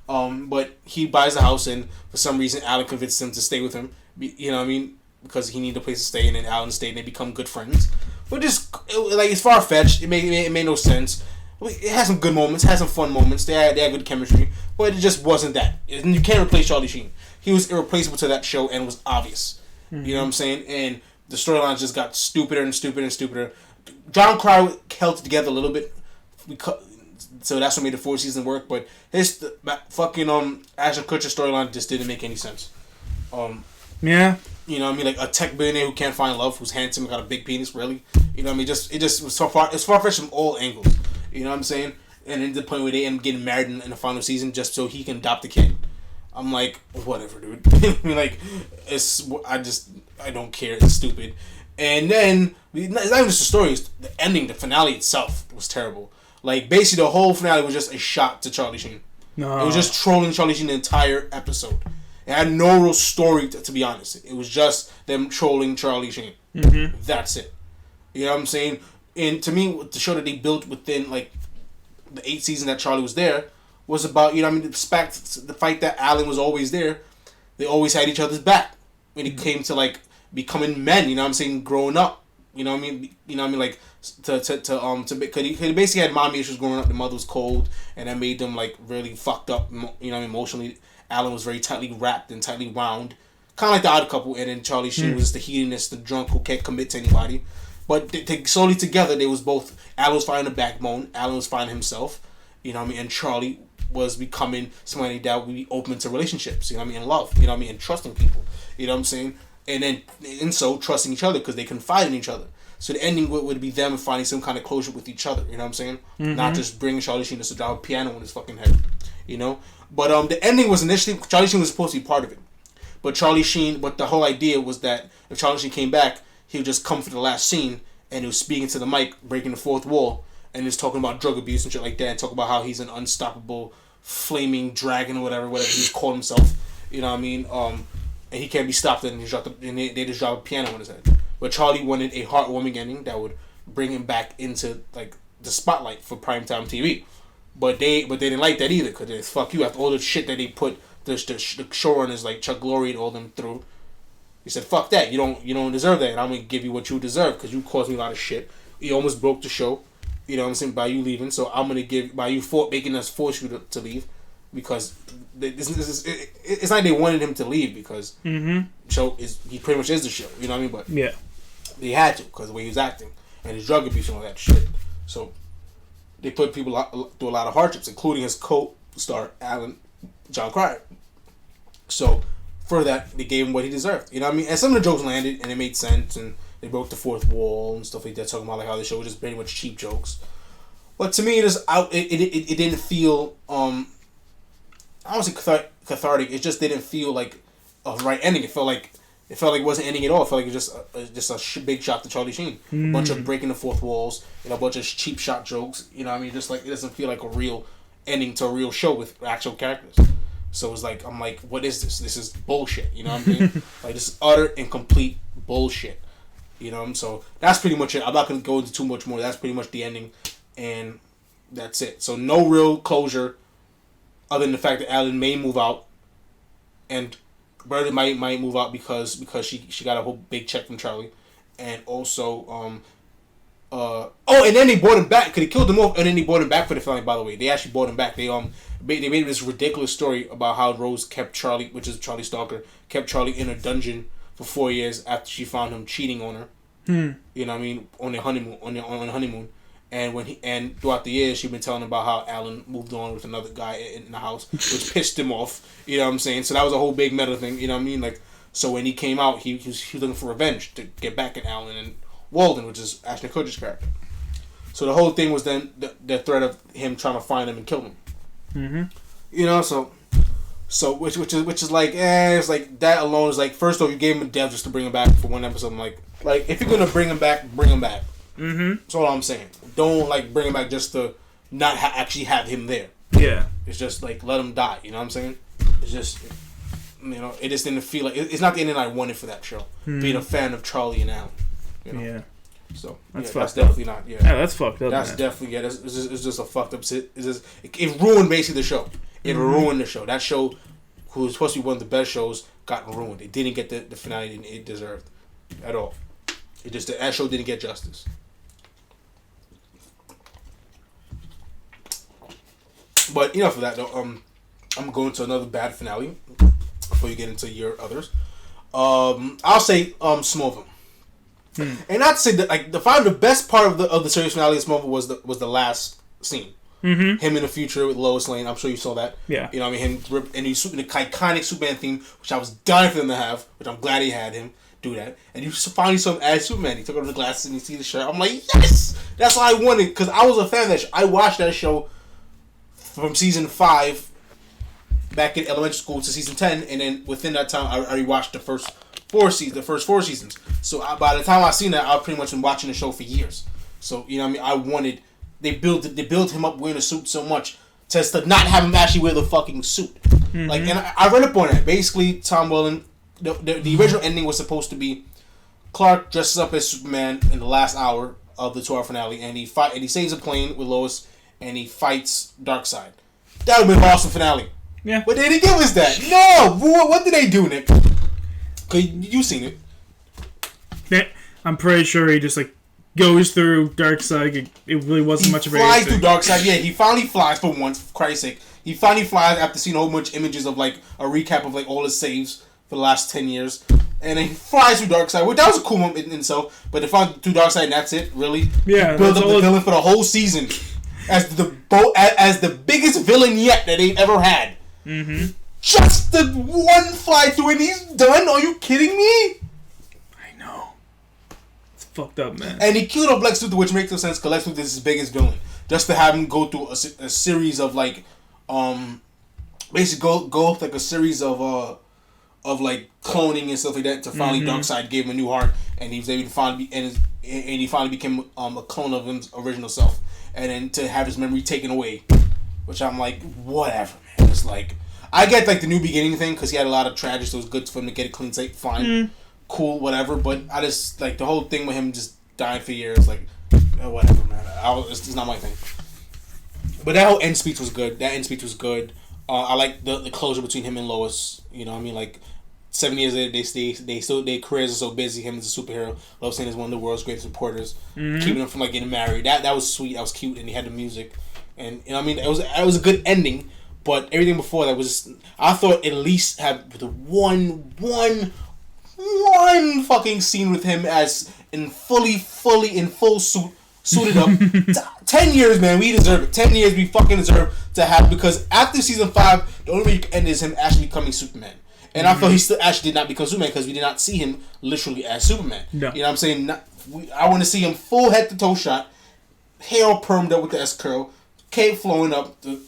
I mean? But he buys the house, and for some reason, Alan convinces him to stay with him. You know what I mean? Because he needed a place to stay, and then Alan stayed, and they become good friends. But it's far fetched. It made no sense. It had some good moments, had some fun moments. They had good chemistry, but it just wasn't that. And you can't replace Charlie Sheen. He was irreplaceable to that show, and it was obvious. You know what I'm saying? And the storylines just got stupider and stupider and stupider. John Cryer held it together a little bit, so that's what made the 4th season work. But his fucking Ashton Kutcher storyline just didn't make any sense. Yeah. You know what I mean? Like a tech billionaire who can't find love, who's handsome, got a big penis, really. You know what I mean? It just was it's far-fetched from all angles. You know what I'm saying? And then the point where they end up getting married in the final season just so he can adopt a kid. I'm like, whatever, dude. I mean, like, I don't care. It's stupid. And then, it's not even just the story, it's the ending, the finale itself was terrible. Like, basically, the whole finale was just a shot to Charlie Sheen. No. It was just trolling Charlie Sheen the entire episode. It had no real story, to be honest. It was just them trolling Charlie Sheen. Mm-hmm. That's it. You know what I'm saying? And to me, the show that they built within, like, the 8 seasons that Charlie was there was about, you know what I mean, the fight that Alan was always there. They always had each other's back when it came to, like, becoming men, you know what I'm saying, growing up. You know what I mean? You know what I mean? Like, because he basically had mommy issues growing up. The mother was cold, and that made them, like, really fucked up, you know what I mean, emotionally. Alan was very tightly wrapped and tightly wound. Kind of like the Odd Couple, and then Charlie Sheen was the hedonist, the drunk who can't commit to anybody. But slowly together, they was both, Alan was finding a backbone, Alan was finding himself, you know what I mean, and Charlie was becoming somebody that would be open to relationships, you know what I mean, and love, you know what I mean, and trusting people, you know what I'm saying? And so trusting each other because they confide in each other. So the ending would be them finding some kind of closure with each other, you know what I'm saying? Mm-hmm. Not just bringing Charlie Sheen to drop a piano in his fucking head, you know? But the ending was initially, Charlie Sheen was supposed to be part of it. But the whole idea was that if Charlie Sheen came back, he would just come for the last scene and he was speaking to the mic, breaking the fourth wall, and he was talking about drug abuse and shit like that, and talking about how he's an unstoppable flaming dragon or whatever he's called himself, you know what I mean? And he can't be stopped, and they just drop a piano on his head. But Charlie wanted a heartwarming ending that would bring him back into, like, the spotlight for primetime TV. But they didn't like that either, because it's fuck you, after all the shit that they put the showrunners like Chuck Lorre and all them through. He said, fuck that, you don't deserve that, and I'm going to give you what you deserve, because you caused me a lot of shit. You almost broke the show, you know what I'm saying, by you leaving, so I'm going to by you making us force you to leave, because it's not like they wanted him to leave, because he pretty much is the show, you know what I mean, but yeah, they had to, because the way he was acting, and his drug abuse and all that shit, so they put people through a lot of hardships, including his co-star, John Cryer. So, for that, they gave him what he deserved. You know what I mean? And some of the jokes landed, and it made sense, and they broke the fourth wall and stuff like that, talking about like how the show was just pretty much cheap jokes. But to me, it didn't feel, I don't say cathartic, it just didn't feel like a right ending. It felt like it wasn't ending at all. It felt like it was just a big shot to Charlie Sheen. A bunch of breaking the fourth walls, you know, a bunch of cheap shot jokes, you know what I mean? Just like, it doesn't feel like a real ending to a real show with actual characters. So it's like, I'm like, what is this? This is bullshit, you know what I mean? Like, this is utter and complete bullshit, you know? So that's pretty much it. I'm not going to go into too much more. That's pretty much the ending, and that's it. So no real closure other than the fact that Alan may move out, and Bertie might move out because she got a whole big check from Charlie, and also and then they brought him back because he killed him off, and then they brought him back for the family. By the way, they actually brought him back. They made this ridiculous story about how Rose kept Charlie, which is Charlie Stalker, kept Charlie in a dungeon for 4 years after she found him cheating on her. You know what I mean, on their honeymoon, on the honeymoon. And throughout the years, she'd been telling him about how Alan moved on with another guy in the house, which pissed him off. You know what I'm saying? So that was a whole big meta thing. You know what I mean? Like, so when he came out, he was looking for revenge to get back at Alan and Walden, which is Ashton Kutcher's character. So the whole thing was then the threat of him trying to find him and kill him. Mm-hmm. You know, so which is like, it's like that alone is like, first off, you gave him a death just to bring him back for one episode. I'm like if you're gonna bring him back, bring him back. Mm-hmm. That's all I'm saying. Don't like bring him back just to not actually have him there. Yeah, it's just like, let him die. You know what I'm saying? It's just, you know, it just didn't feel like it's not the ending I wanted for that show. Being a fan of Charlie and Alan. You know? Yeah. So that's definitely not. Yeah, that's fucked up. That's definitely It's just a fucked up shit. It ruined basically the show. It ruined the show. That show, who was supposed to be one of the best shows, got ruined. It didn't get the finale it deserved at all. That show didn't get justice. But enough of that though. I'm going to another bad finale before you get into your others. I'll say Smallville. And not to say that, like, the best part of the series finale of Smallville was the last scene, Mm-hmm. Him in the future with Lois Lane. I'm sure you saw that. Yeah. You know what I mean? And he's in the iconic Superman theme, which I was dying for him to have, which I'm glad he had him do that. And you finally saw him as Superman. He took off the glasses and you see the shirt. I'm like, yes! That's what I wanted, because I was a fan of that show. I watched that show from season 5 back in elementary school to season 10, and then within that time, I rewatched the first 4 seasons. So by the time I seen that, I've pretty much been watching the show for years. So, you know what I mean? They built him up wearing a suit so much just to not have him actually wear the fucking suit. Mm-hmm. Like, and I read up on that. Basically, Tom Welling, the original ending was supposed to be Clark dresses up as Superman in the last hour of the 2-hour finale, and he saves a plane with Lois, and he fights Darkseid. That would have been an awesome finale. Yeah. But they didn't give us that. No! What did they do, Nick? Cause you seen it. Yeah, I'm pretty sure he just like goes through Darkseid. It really wasn't much of a... He flies through Darkseid. Yeah, he finally flies for once, for Christ's sake. He finally flies after seeing a whole bunch of images of like a recap of like all his saves for the last 10 years. And then he flies through Darkseid, which that was a cool moment in itself. But they fly through Darkseid and that's it, really. Yeah. Build up the villain for the whole season as the biggest villain yet that they've ever had. Mm-hmm. Just the one fly through and he's done? Are you kidding me? I know. It's fucked up, man. And he killed off Lex Luthor, which makes no sense because Lex Luthor is his biggest villain. Just to have him go through a series of like, basically go like a series of like cloning and stuff like that to finally Darkseid gave him a new heart and he was able to finally and he finally became a clone of his original self, and then to have his memory taken away, which I'm like, whatever, man. It's like, I get like the new beginning thing because he had a lot of tragedy, so it was good for him to get a clean slate. Fine, cool, whatever. But I just like the whole thing with him just dying for years, like whatever, man. It's not my thing. But that whole end speech was good. I like the closure between him and Lois. You know what I mean? Like 7 years later, their careers are so busy. Him as a superhero, Lois Lane is one of the world's greatest reporters, keeping them from like getting married. That was sweet. That was cute, and he had the music, and you know what I mean. It was a good ending. But everything before that was just, I thought at least have the one fucking scene with him as in full suited up. 10 years, man, we deserve it. 10 years we fucking deserve to have, because after season 5, the only way you can end is him actually becoming Superman. And I thought he still actually did not become Superman because we did not see him literally as Superman. No. You know what I'm saying? I want to see him full head to toe shot, hair all permed up with the S curl, cape flowing up, the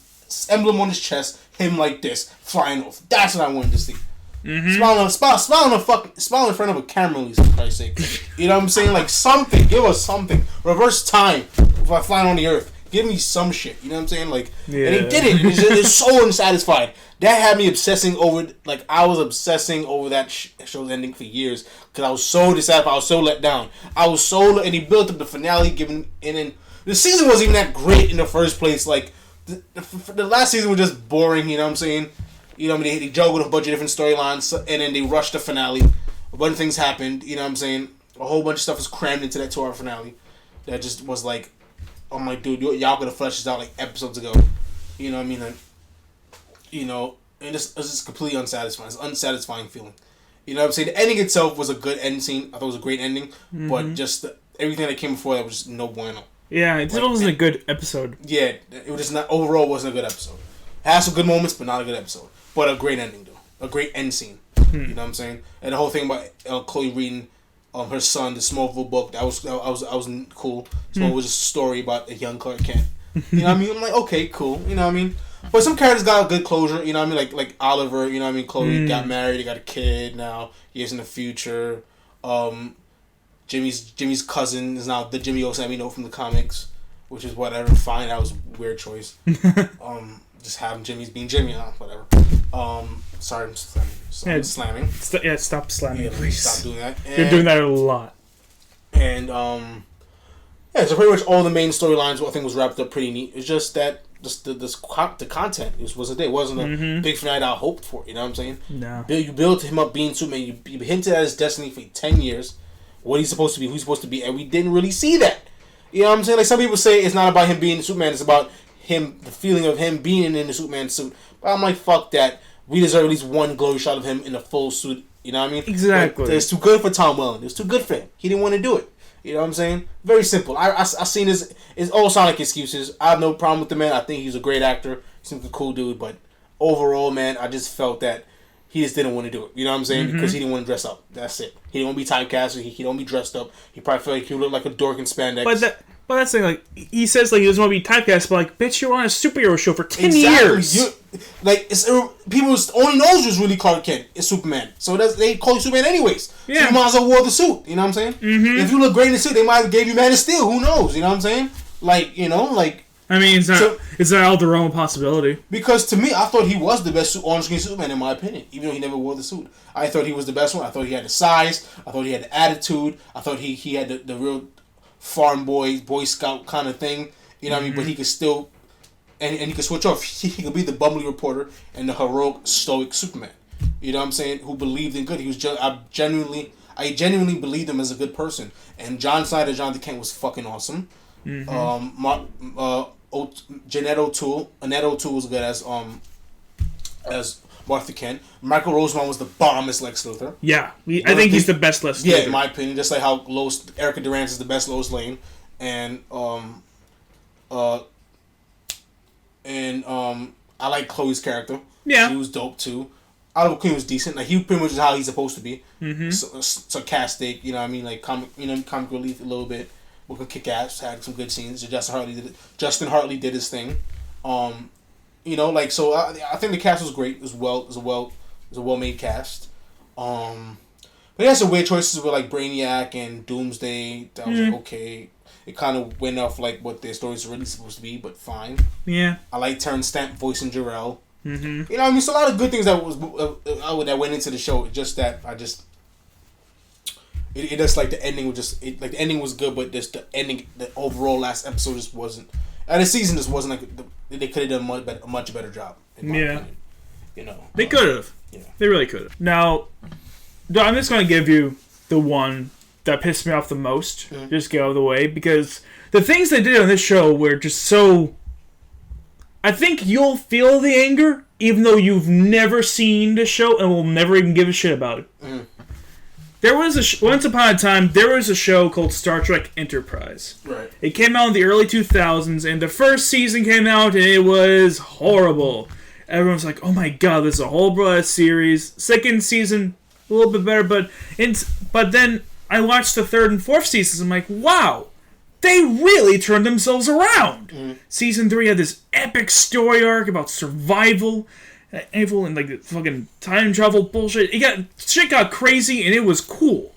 emblem on his chest, him like this, flying off. That's what I wanted to see. Smile in front of a camera, at least, for Christ's sake. You know what I'm saying? Like something. Give us something. Reverse time. If I fly on the earth, give me some shit. You know what I'm saying? Like, yeah. And he did it. It's so unsatisfied. That had me obsessing over. Like, I was obsessing over that show's ending for years because I was so dissatisfied. I was so let down. And he built up the finale, and then the season wasn't even that great in the first place. Like. The last season was just boring, you know what I'm saying? You know what I mean? They juggled a bunch of different storylines, and then they rushed the finale. A bunch of things happened, you know what I'm saying? A whole bunch of stuff was crammed into that 2-hour finale. That just was like, I'm like, dude, y'all could have fleshed this out like episodes ago. You know what I mean? And, you know, and it's just completely unsatisfying. It's an unsatisfying feeling. You know what I'm saying? The ending itself was a good end scene. I thought it was a great ending, but just everything that came before that was just no bueno. Yeah, it wasn't a good episode. Yeah, it was just not, overall wasn't a good episode. Had some good moments, but not a good episode. But a great ending, though. A great end scene. You know what I'm saying? And the whole thing about Chloe reading her son, the Smallville book, that was cool. Smallville was just a story about a young Clark Kent. You know what I mean? I'm like, okay, cool. You know what I mean? But some characters got a good closure. You know what I mean? Like Oliver, you know what I mean? Chloe got married, he got a kid now. Years in the future. Jimmy's cousin is now the Jimmy Olsen we know from the comics, which is whatever. Fine, that was a weird choice. Just have Jimmy's being Jimmy, whatever. Sorry, I'm slamming. Stop slamming, please. Stop doing that. You're doing that a lot. And so pretty much all the main storylines I think was wrapped up pretty neat. It's just that the content wasn't there. It wasn't a big finale I hoped for. You know what I'm saying? No. You built him up being Superman. You hinted at his destiny for 10 years. What he's supposed to be, who he's supposed to be, and we didn't really see that. You know what I'm saying? Like some people say it's not about him being Superman, it's about him, the feeling of him being in the Superman suit. But I'm like, fuck that. We deserve at least one glory shot of him in a full suit. You know what I mean? Exactly. But it's too good for Tom Welling. It's too good for him. He didn't want to do it. You know what I'm saying? Very simple. I seen this. It all sound like excuses. I have no problem with the man. I think he's a great actor. He seems like a cool dude. But overall, man, I just felt that he just didn't want to do it. You know what I'm saying? Because he didn't want to dress up. That's it. He didn't want to be typecast. He don't be dressed up. He probably felt like he would look like a dork in spandex. But that's the thing, like, he says, like, he doesn't want to be typecast, but, like, bitch, you're on a superhero show for 10 years. People only knows who's really Clark Kent is Superman. So they call you Superman anyways. Yeah. So you might as well wear the suit. You know what I'm saying? Mm-hmm. If you look great in the suit, they might have gave you Man of Steel. Who knows? You know what I'm saying? Like, you know, like... I mean, it's not out the realm of possibility. Because to me, I thought he was the best on-screen Superman, in my opinion. Even though he never wore the suit. I thought he was the best one. I thought he had the size. I thought he had the attitude. I thought he had the real... farm Boy Scout kind of thing, you know what I mean? But he could still, and he could switch off. He could be the bumbly reporter and the heroic, stoic Superman. You know what I'm saying? Who believed in good. He was. I genuinely believed him as a good person. And John Snyder, Jonathan Kent was fucking awesome. Annette O'Toole was good as Martha Kent. Michael Rosenbaum was the bomb as Lex Luthor. Yeah, I think he's the best Lex Luthor. Yeah, in my opinion, just like how Erica Durance is the best Lois Lane, and I like Chloe's character. Yeah, she was dope too. Oliver Queen was decent. Like he pretty much is how he's supposed to be. Sarcastic, you know what I mean, like comic relief a little bit. We could kick ass. Had some good scenes. Justin Hartley did his thing. You know, like so. I think the cast was great. It was a well-made cast. But he had some weird choices with like Brainiac and Doomsday. That was like, okay. It kind of went off like what their stories are really supposed to be, but fine. Yeah. I like Terrence Stamp voicing Jor-El. You know, I mean, it's a lot of good things that that went into the show. Just that it just like the ending was just like the ending was good, but just the ending, the overall last episode just wasn't. And the season just wasn't like they could have done a much better job. In my opinion. You know, they could have. Yeah, they really could have. Now, I'm just going to give you the one that pissed me off the most. Just get out of the way, because the things they did on this show were just so. I think you'll feel the anger, even though you've never seen the show and will never even give a shit about it. There was once upon a time, there was a show called Star Trek Enterprise. Right. It came out in the early 2000s, and the first season came out, and it was horrible. Everyone's like, oh my god, this is a horrible series. Second season, a little bit better, but then I watched the third and fourth seasons, and I'm like, wow, they really turned themselves around. Season 3 had this epic story arc about survival, evil, and like the fucking time travel bullshit. Shit got crazy, and it was cool.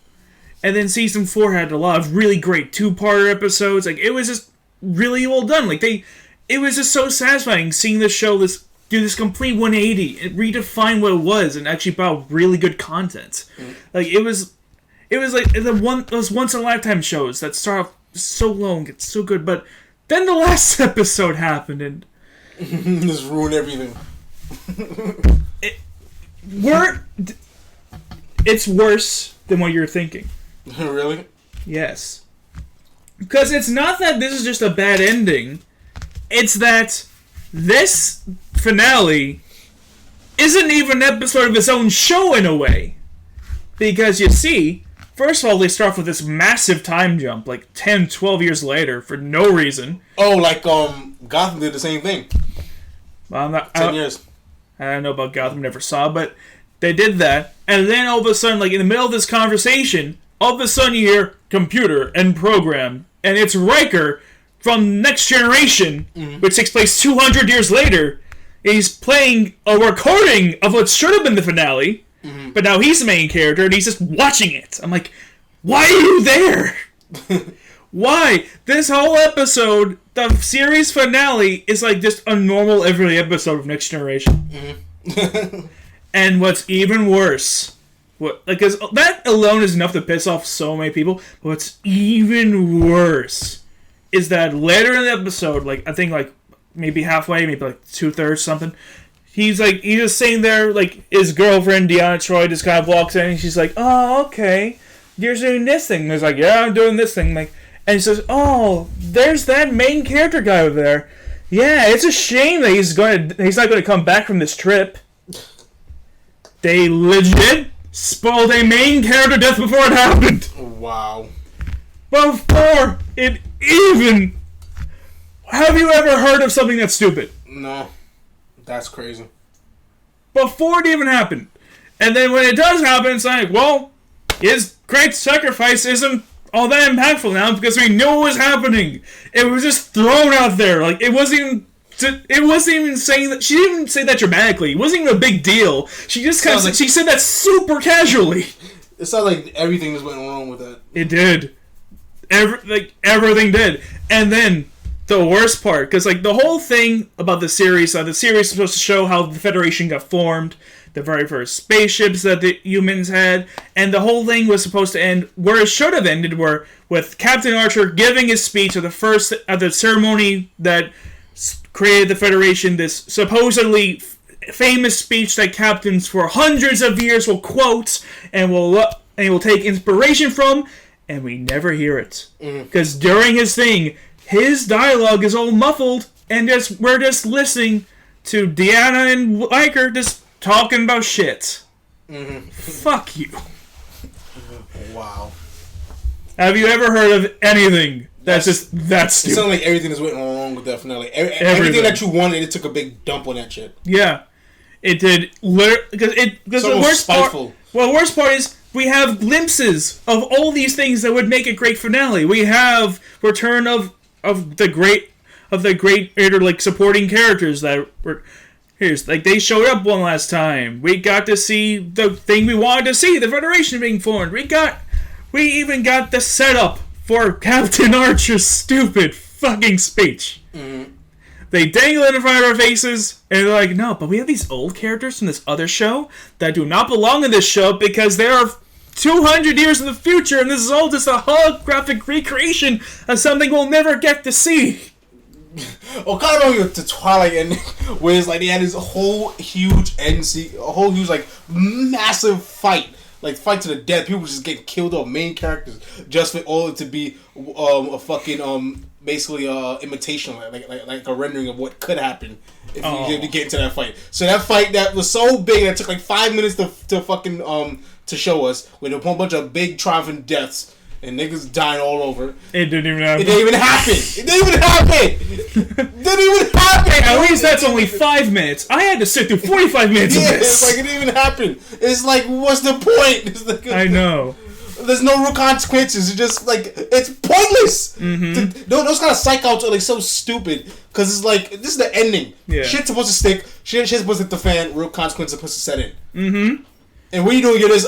And then season 4 had a lot of really great two-parter episodes. Like, it was just really well done. Like, it was just so satisfying seeing this show do this complete 180 and redefine what it was and actually put out really good content. Like, it was like those once-in-a-lifetime shows that start off so low and get so good, but then the last episode happened and just ruined everything. It's worse than what you're thinking. Really? Yes. Because it's not that this is just a bad ending. It's that this finale isn't even an episode of its own show in a way. Because you see, first of all, they start off with this massive time jump, like 10, 12 years later, for no reason. Oh, like Gotham did the same thing. 10 years. I don't know about Gotham, never saw, but they did that. And then all of a sudden, like in the middle of this conversation, all of a sudden you hear computer and program, and it's Riker from Next Generation, which takes place 200 years later. He's playing a recording of what should have been the finale, but now he's the main character, and he's just watching it. I'm like, why are you there? Why? This whole episode, the series finale, is like just a normal everyday episode of Next Generation. And what's even worse, because that alone is enough to piss off so many people, but what's even worse is that later in the episode, like I think like maybe halfway, maybe like 2/3 something, he's just sitting there, like his girlfriend Deanna Troi just kind of walks in and she's like, oh, okay, you're doing this thing. And he's like, yeah, I'm doing this thing. Like, and he says, oh, there's that main character guy over there. Yeah, it's a shame that he's not going to come back from this trip. They legit spoiled a main character death before it happened. Wow. before it even... Have you ever heard of something that's stupid? No. That's crazy. Before it even happened. And then when it does happen, it's like, well, his great sacrifice isn't all that impactful now because we knew what was happening. It was just thrown out there. Like, it wasn't even saying that. She didn't even say that dramatically. It wasn't even a big deal. She just kind of like, she said that super casually. It sounds like everything just went wrong with that. It did. Everything did. And then the worst part, because like the whole thing about the series is supposed to show how the Federation got formed, the very first spaceships that the humans had, and the whole thing was supposed to end where it should have ended, where with Captain Archer giving his speech at the ceremony that created the Federation, this supposedly famous speech that captains for hundreds of years will quote and will take inspiration from, and we never hear it because during his thing, his dialogue is all muffled, and we're just listening to Deanna and Riker just talking about shit. Fuck you. Wow. Have you ever heard of anything that's stupid? It sounds like everything is went wrong with that finale. Everything that you wanted, it took a big dump on that shit. Yeah, it did. Because the worst part is we have glimpses of all these things that would make a great finale. We have return of the great like supporting characters that were. Here's, like, they showed up one last time. We got to see the thing we wanted to see, the Federation being formed. We even got the setup for Captain Archer's stupid fucking speech. They dangle it in front of our faces, and they're like, no, but we have these old characters from this other show that do not belong in this show because they are 200 years in the future, and this is all just a holographic recreation of something we'll never get to see. Oh, kind of like the Twilight ending, where it's like they had this whole huge like massive fight, like fight to the death. People just get killed off, main characters, just for all it to be a fucking basically imitation, like a rendering of what could happen if you get into that fight. So that fight that was so big that took like 5 minutes to fucking to show us with a whole bunch of big triumphant deaths. And niggas dying all over. It didn't even happen. It didn't even happen. Hey, at least that's only 5 minutes. I had to sit through 45 minutes of this. It's like it didn't even happen. It's like, what's the point? It's like, I know. There's no real consequences. It's just like, it's pointless. Those kind of psych outs are like so stupid. Because it's like, this is the ending. Yeah. Shit's supposed to stick. Shit's supposed to hit the fan. Real consequences are supposed to set in. And what you doing? You're just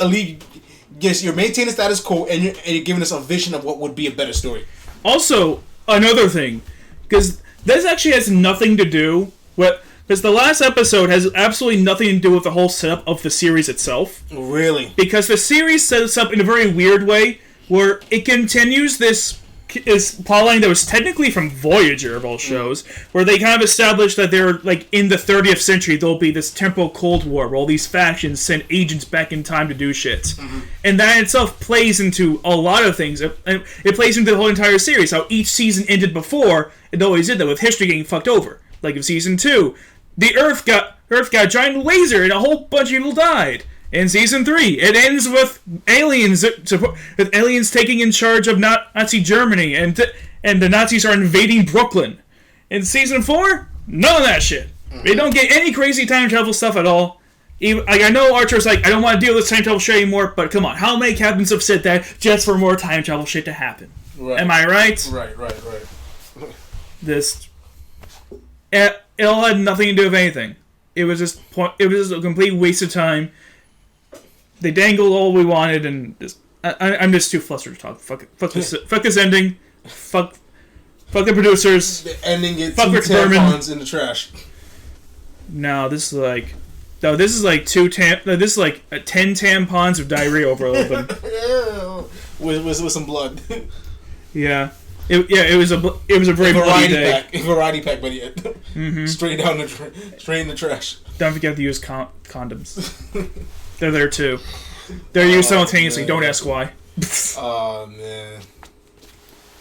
Yes, you're maintaining status quo, and you're giving us a vision of what would be a better story. Also, another thing, because this actually has nothing to do with... Because the last episode has absolutely nothing to do with the whole setup of the series itself. Really? Because the series sets up in a very weird way, where it continues this plotline that was technically from Voyager of all shows, where they kind of established that they're like in the 30th century there'll be this temporal Cold War where all these factions send agents back in time to do shit. And that itself plays into a lot of things. It plays into the whole entire series, how each season ended before it always did that, with history getting fucked over. Like in season 2, the Earth got a giant laser and a whole bunch of people died. In season 3, it ends with aliens taking in charge of Nazi Germany, and the Nazis are invading Brooklyn. In season 4, none of that shit. They don't get any crazy time travel stuff at all. Even, like, I know Archer's like, I don't want to deal with this time travel shit anymore, but come on, how many captains have said that just for more time travel shit to happen? Right. Am I right? Right. It all had nothing to do with anything. It was just a complete waste of time. They dangled all we wanted, and just I'm just too flustered to talk. Fuck it. Fuck this ending. Fuck the producers. The ending gets 2 tampons in the trash. This is like 10 tampons of diarrhea over all of them. with some blood. Yeah. It was a very bloody day. Variety pack, but yet straight in the trash. Don't forget to use condoms. They're there too. They're used simultaneously. Man. Don't ask why. Oh man.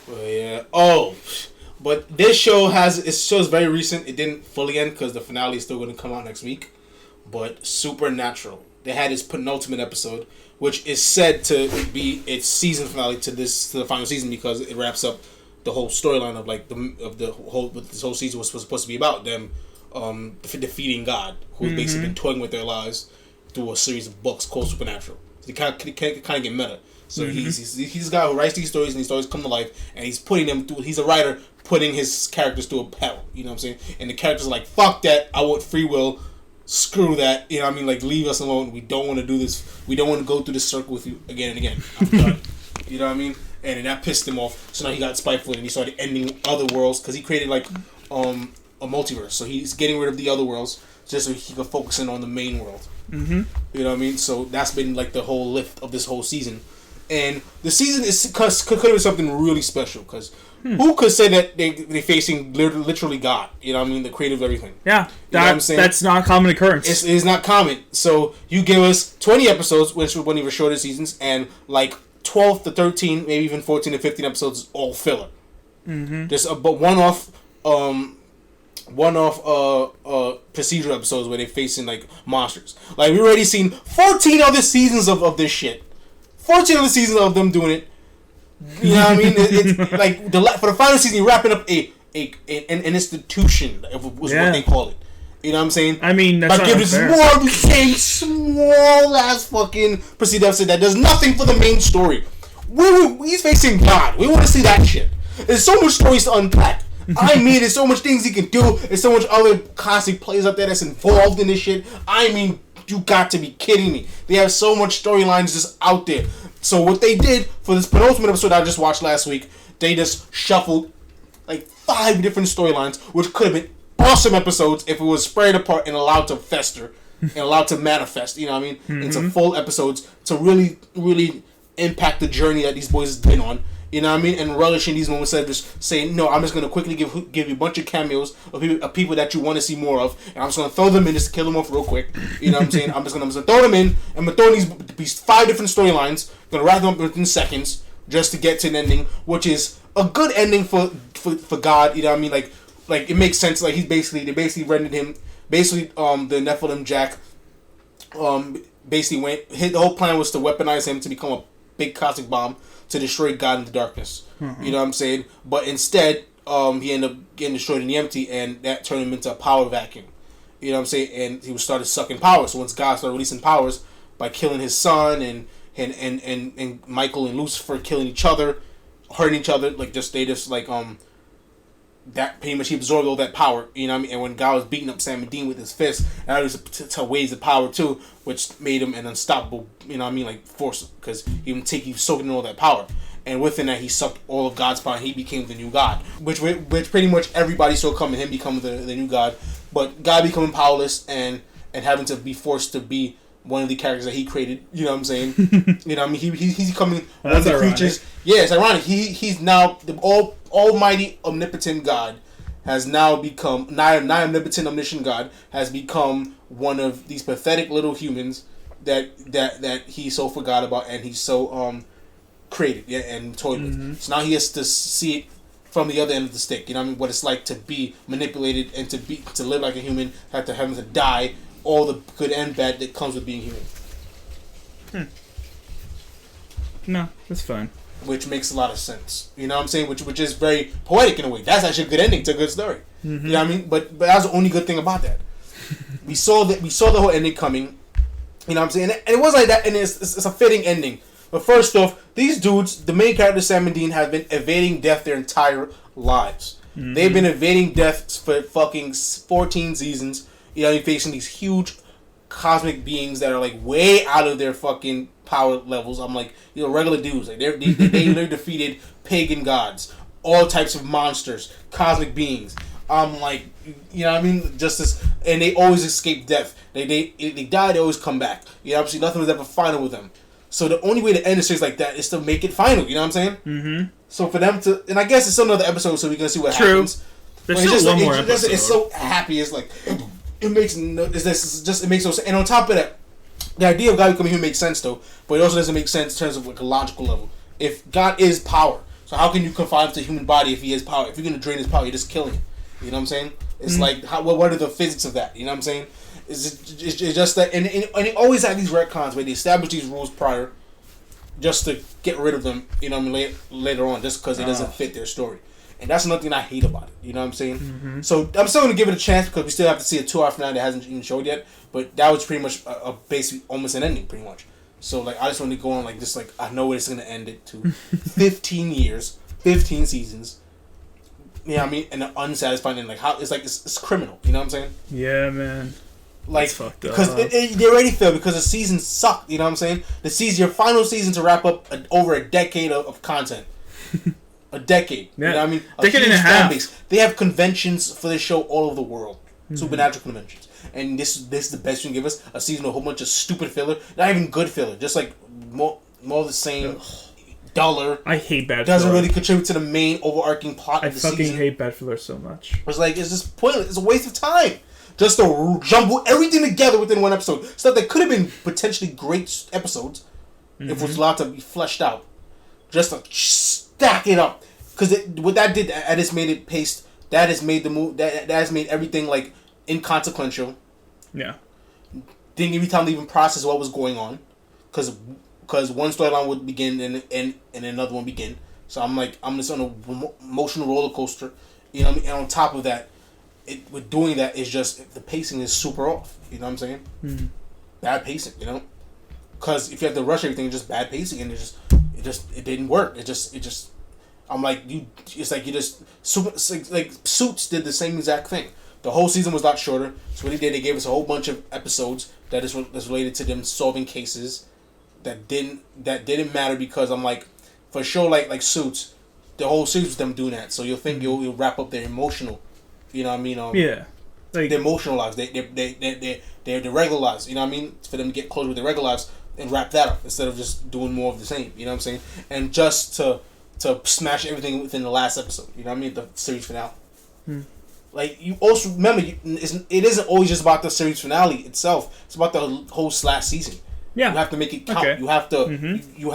Well, yeah. Oh, but this show is very recent. It didn't fully end because the finale is still going to come out next week. But Supernatural. they had its penultimate episode, which is said to be its season finale to the final season because it wraps up the whole storyline of like the whole what this whole season was supposed to be about them defeating God, who's basically been toying with their lives through a series of books called Supernatural. So they kind of get meta. So he's a guy who writes these stories and these stories come to life, and he's putting them through. He's a writer putting his characters through a hell. You know what I'm saying? And the characters are like, "Fuck that! I want free will. Screw that! You know what I mean? Like, leave us alone. We don't want to do this. We don't want to go through this circle with you again and again. I'm done." You know what I mean? And that pissed him off. So now he got spiteful and he started ending other worlds because he created like a multiverse. So he's getting rid of the other worlds just so he could focus in on the main world. You know what I mean? So that's been like the whole lift of this whole season. And the season could be something really special because who could say that they're facing literally God? You know what I mean? The creator of everything. Yeah, you know what I'm saying? That's not a common occurrence. It's not common. So you give us 20 episodes, which were one of your shorter seasons, and like 12 to 13, maybe even 14 to 15 episodes is all filler. Just but one-off procedural episodes where they're facing like monsters. Like we already seen 14 other seasons of this shit. 14 other seasons of them doing it. You know what I mean? It's like for the final season, you're wrapping up an institution was what they call it. You know what I'm saying? I mean, that's not give this more of the same small ass fucking procedural episode that does nothing for the main story. He's facing God. We want to see that shit. There's so much stories to unpack. I mean, there's so much things he can do. There's so much other classic plays up there that's involved in this shit. I mean, you got to be kidding me. They have so much storylines just out there. So what they did for this penultimate episode I just watched last week, they just shuffled like 5 different storylines, which could have been awesome episodes if it was spread apart and allowed to fester and allowed to manifest, you know what I mean, into full episodes to really, really impact the journey that these boys have been on. You know what I mean? And relishing these moments instead of just saying, no, I'm just going to quickly give you a bunch of cameos of people that you want to see more of, and I'm just going to throw them in just to kill them off real quick. You know what I'm saying? I'm just going to throw them in, and I'm going to throw these 5 different storylines, going to wrap them up within seconds just to get to an ending, which is a good ending for God. You know what I mean? Like it makes sense. Like they basically rendered him, the Nephilim Jack, basically the whole plan was to weaponize him to become a big cosmic bomb to destroy God in the darkness. You know what I'm saying? But instead, he ended up getting destroyed in the empty, and that turned him into a power vacuum. You know what I'm saying? And he started sucking power. So once God started releasing powers by killing his son and Michael and Lucifer killing each other, hurting each other, that pretty much he absorbed all that power, you know what I mean? And when God was beating up Sam and Dean with his fist, that was to ways of power too, which made him an unstoppable, you know what I mean, like force, because he was soaking in all that power. And within that, he sucked all of God's power, and he became the new God, which pretty much everybody saw coming, him becoming the new God. But God becoming powerless and having to be forced to be one of the characters that he created, you know what I'm saying? You know what I mean? He's becoming one of the creatures. Yeah, it's ironic. He's now the almighty, omnipotent God has now become, omnipotent, omniscient God has become one of these pathetic little humans that he so forgot about and he so created, yeah, and toyed with. So now he has to see it from the other end of the stick. You know what I mean? What it's like to be manipulated and to live like a human, having to die. All the good and bad that comes with being human. No, that's fine. Which makes a lot of sense. You know what I'm saying? Which is very poetic in a way. That's actually a good ending to a good story. You know what I mean? But that was the only good thing about that. We saw the whole ending coming. You know what I'm saying? And it was like that, and it's a fitting ending. But first off, these dudes, the main characters, Sam and Dean, have been evading death their entire lives. They've been evading death for fucking 14 seasons. You know, you're facing these huge cosmic beings that are like way out of their fucking power levels. I'm like, you know, regular dudes. Like they defeated pagan gods, all types of monsters, cosmic beings. I'm like, you know what I mean? And they always escape death. They die, they always come back. You know, obviously nothing was ever final with them. So the only way to end a series like that is to make it final. You know what I'm saying? So for them to, and I guess it's still another episode, so we're gonna see what happens. There's still one more episode. It's so happy. It's like. It makes no sense. And on top of that, the idea of God becoming human makes sense though, but it also doesn't make sense in terms of like a logical level. If God is power, so how can you confine to the human body if he is power? If you're gonna drain his power, you're just killing him. You know what I'm saying? It's like what are the physics of that? You know what I'm saying? It's just that, and it always had these retcons where they establish these rules prior, just to get rid of them. You know what I mean? Later on, just because it doesn't fit their story. And that's another thing I hate about it. You know what I'm saying? Mm-hmm. So I'm still going to give it a chance because we still have to see a 2-hour finale that hasn't even showed yet. But that was pretty much a basically almost an ending, pretty much. So like I just want to go on like this, like I know where it's going to end it to. 15 years, 15 seasons. You know what I mean? And an unsatisfying ending. Like how it's criminal. You know what I'm saying? Yeah, man. Like because they already failed because the season sucked. You know what I'm saying? Your final season to wrap up over a decade of content. A decade. Yeah. You know what I mean? Decade and a half. They have conventions for this show all over the world. Mm-hmm. Supernatural conventions. And this is the best you can give us. A season with a whole bunch of stupid filler. Not even good filler. Just like more of the same. Duller. I hate bad doesn't filler. Really contribute to the main overarching plot of the season. I fucking hate bad filler so much. It's like, it's just pointless. It's a waste of time. Just to jumble everything together within one episode. Stuff that could have been potentially great episodes. If it was allowed to be fleshed out. Just to stack it up, because what that did, that just made it paced. That has made the move. That has made everything like inconsequential. Yeah. Didn't give me time to even process what was going on, because one storyline would begin and another one begin. So I'm just on a emotional roller coaster. You know what I mean? And on top of that, with doing that is just the pacing is super off. You know what I'm saying? Mm-hmm. Bad pacing. You know, because if you have to rush everything, it's just bad pacing, and it didn't work. It just I'm like it's like Suits did the same exact thing. The whole season was a lot shorter. So what they gave us a whole bunch of episodes that's related to them solving cases that didn't matter, because I'm like, for a show like Suits, the whole series was them doing that. So you'll think you'll wrap up their emotional, you know what I mean? Yeah. Like, their emotional lives, their regular lives, you know what I mean? For them to get close with their regular lives and wrap that up instead of just doing more of the same, you know what I'm saying? And just to smash everything within the last episode, you know what I mean? The series finale. Like, you also remember, it isn't always just about the series finale itself. It's about the whole last season. Yeah, you have to make it count. Okay. You have to, you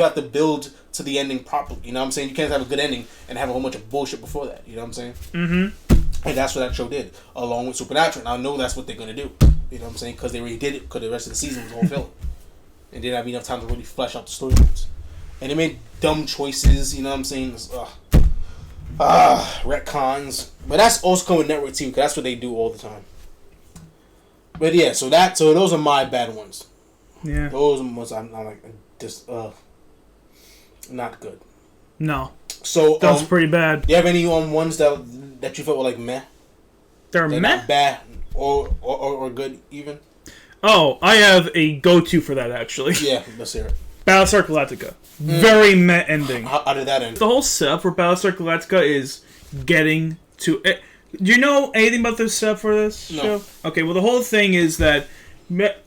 have to build to the ending properly. You know what I'm saying? You can't have a good ending and have a whole bunch of bullshit before that. You know what I'm saying? Mm-hmm. And that's what that show did, along with Supernatural. And I know that's what they're gonna do. You know what I'm saying? Because they already did it. Because the rest of the season was all filler, and they didn't have enough time to really flesh out the storylines. And they made dumb choices. You know what I'm saying? Retcons. But that's also coming network TV, because that's what they do all the time. But yeah, so those are my bad ones. Yeah. Those are the ones I'm like, just not good. No. So that was pretty bad. Do you have any ones that you felt were like meh? They're meh? Not bad or good even? Oh, I have a go-to for that, actually. Yeah, let's hear it. Battlestar Galactica. Very meh ending. How did that end? The whole setup for Battlestar Galactica is getting to... Do you know anything about the setup for this show? Okay, well, the whole thing is that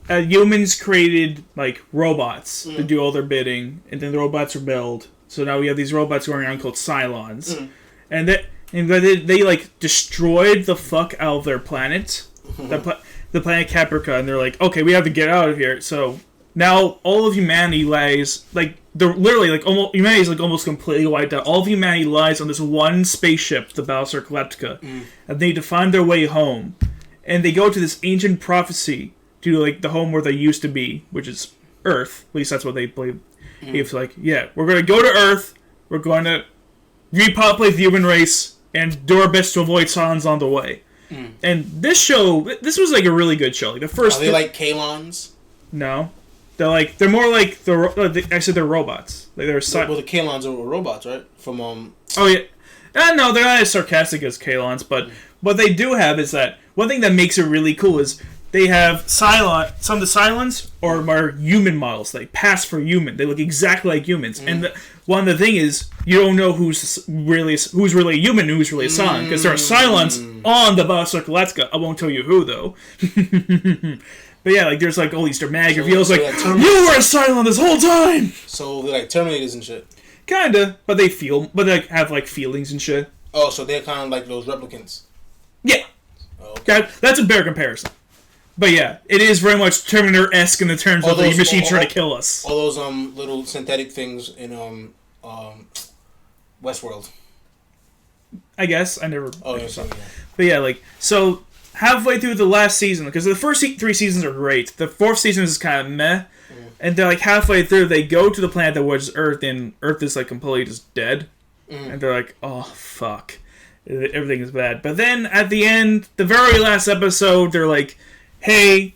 humans created, like, robots to do all their bidding, and then the robots rebelled. So now we have these robots going around called Cylons. And they like, destroyed the fuck out of their planet, the planet Caprica, and they're like, okay, we have to get out of here. So now all of humanity lies, like, they're literally, like, humanity is, like, almost completely wiped out. All of humanity lies on this one spaceship, the Battlestar Galactica, and they need to find their way home. And they go to this ancient prophecy to, like, the home where they used to be, which is Earth. At least that's what they believe. It's like, yeah, we're going to go to Earth, we're going to repopulate the human race, and do our best to avoid Cylons on the way. And this was, like, a really good show. Like, the first... Are they like Kalons? No. They're more like actually they're robots. Like they're well, the Kalons are robots, right? From Oh yeah, no, they're not as sarcastic as Kalons, but what they do have is that one thing that makes it really cool is they have some of the Cylons are human models. They pass for human. They look exactly like humans. And one of the thing is you don't know who's really a human and who's really a Cylon, because there are Cylons on the Battlestar Galactica. I won't tell you who though. But yeah, like, there's, like, all these dramatic reveals, like, you were a Cylon this whole time! So, they're, like, Terminators and shit? Kinda, but they have, like, feelings and shit. Oh, so they're kind of like those replicants? Yeah. Oh, okay. That's a better comparison. But yeah, it is very much Terminator-esque in the terms of the machine trying to kill us. All those, little synthetic things in, Westworld. I guess. I never... Oh, yeah, saw. But yeah, like, so... halfway through the last season, because the first 3 seasons are great. The 4th season is kind of meh. And they're like halfway through, they go to the planet that was Earth, and Earth is like completely just dead. And they're like, oh, fuck. Everything is bad. But then at the end, the very last episode, they're like, hey,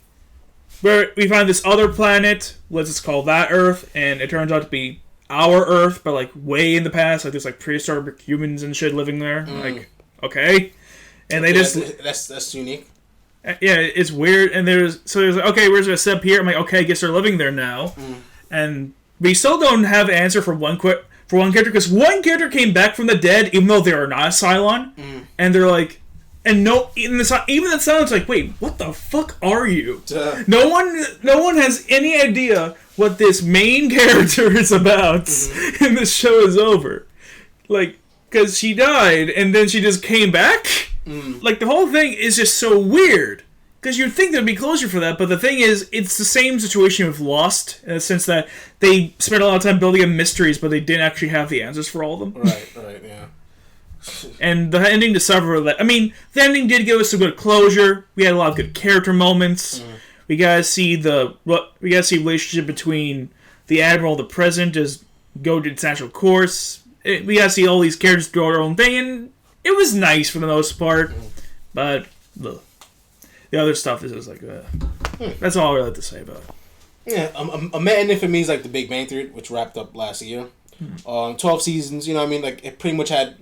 we found this other planet. Let's just call that Earth. And it turns out to be our Earth, but like way in the past. Like there's like prehistoric humans and shit living there. Like, okay. And they just... That's unique. Yeah, it's weird, and there's like, okay, where's a sub here? I'm like, okay, I guess they're living there now, and we still don't have an answer for one character, because one character came back from the dead, even though they are not a Cylon, and they're like, and no, even the Cylon's like, wait, what the fuck are you? No one has any idea what this main character is about, and the show is over, like, because she died, and then she just came back. Like, the whole thing is just so weird. Because you'd think there'd be closure for that, but the thing is, it's the same situation with Lost, in the sense that they spent a lot of time building up mysteries, but they didn't actually have the answers for all of them. Right, yeah. And the ending to suffer that... I mean, the ending did give us some good closure. We had a lot of good character moments. We gotta see relationship between the Admiral and the President just go to its natural course. We gotta see all these characters do their own thing, and it was nice for the most part, but the other stuff is just like, that's all I really have to say about it. Yeah, a meh ending for me is like The Big Bang Theory, which wrapped up last year. 12 seasons, you know what I mean? Like, it pretty much had...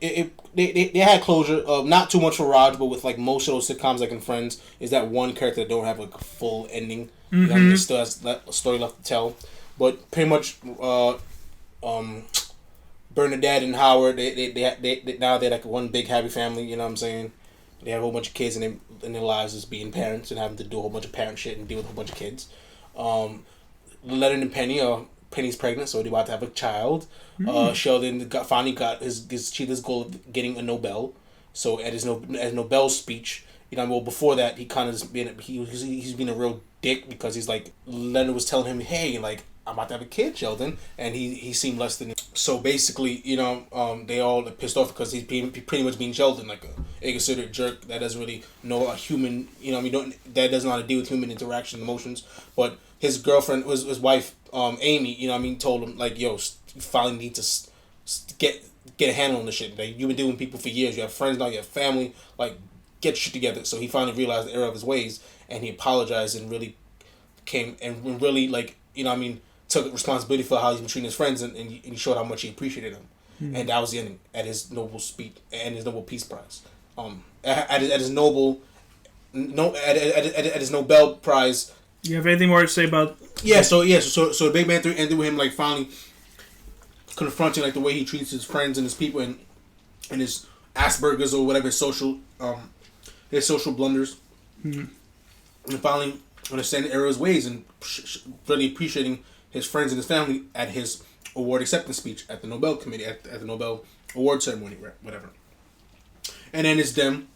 They had closure. Not too much for Raj, but with like most of those sitcoms, like in Friends, is that one character that don't have like a full ending. You know what I mean? It still has a story left to tell. But pretty much... Bernadette and Howard, they now they're like one big happy family. You know what I'm saying? They have a whole bunch of kids in their lives as being parents and having to do a whole bunch of parent shit and deal with a whole bunch of kids. Leonard and Penny, Penny's pregnant, so they're about to have a child. Sheldon finally got achieved his goal of getting a Nobel. So at his Nobel speech, you know, well before that he kind of he's been a real dick, because he's like, Leonard was telling him, hey, like, I'm about to have a kid, Sheldon, and he seemed less than. So basically, you know, they all are pissed off because he's pretty much being Sheldon, like a egocentric jerk that doesn't really know a human. You know, that doesn't know how to deal with human interaction, emotions. But his girlfriend, his wife, Amy, you know, what I mean, told him like, yo, you finally need to get a handle on this shit. Like, you've been dealing with people for years. You have friends now. You have family. Like, get your shit together. So he finally realized the error of his ways, and he apologized and really came and really, like, you know, what I mean, took responsibility for how he's been treating his friends, and he showed how much he appreciated them. And that was the ending at his Nobel speech and his Nobel Peace Prize. At his Nobel Prize. You have anything more to say about? Yeah. So the Big Bang Theory ended with him like finally confronting like the way he treats his friends and his people and his Asperger's or whatever his social blunders, and finally understanding the error of his ways and really appreciating his friends and his family at his award acceptance speech at the Nobel Committee at the Nobel Award ceremony, whatever. And then it's them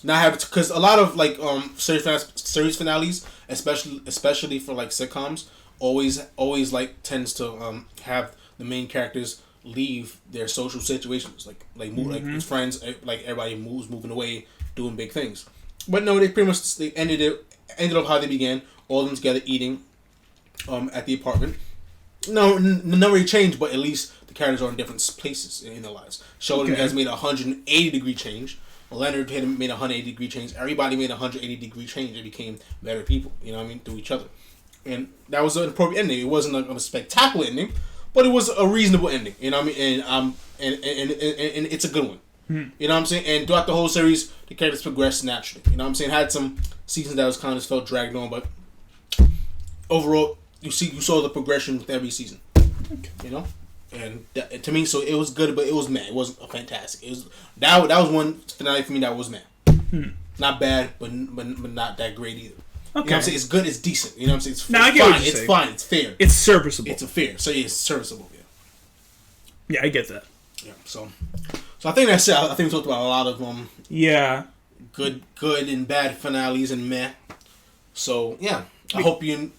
not having, because a lot of like series finales, especially for like sitcoms, always like tends to have the main characters leave their social situations, like his friends, like everybody moving away, doing big things. But no, they ended up how they began, all of them together eating at the apartment. No, nothing really changed, but at least the characters are in different places in their lives. Sheldon has made a 180-degree change. Leonard had made a 180-degree change. Everybody made a 180-degree change. They became better people, you know what I mean, through each other. And that was an appropriate ending. It wasn't a spectacular ending, but it was a reasonable ending, you know what I mean? And it's a good one. You know what I'm saying? And throughout the whole series, the characters progressed naturally. You know what I'm saying? Had some seasons that was kind of felt dragged on, but overall, you saw the progression with every season. You know, and to me, so it was good, but it was meh. It wasn't fantastic. It was that was one finale for me that was meh. Not bad, but not that great either. Okay. You know what I'm saying? It's good. It's decent. You know what I'm saying? It's fine. It's fine. It's fair. It's serviceable. It's fair. So yeah, it's serviceable. Yeah, I get that. Yeah. So I think that's it. I think we talked about a lot of good and bad finales and meh. So yeah, I hope you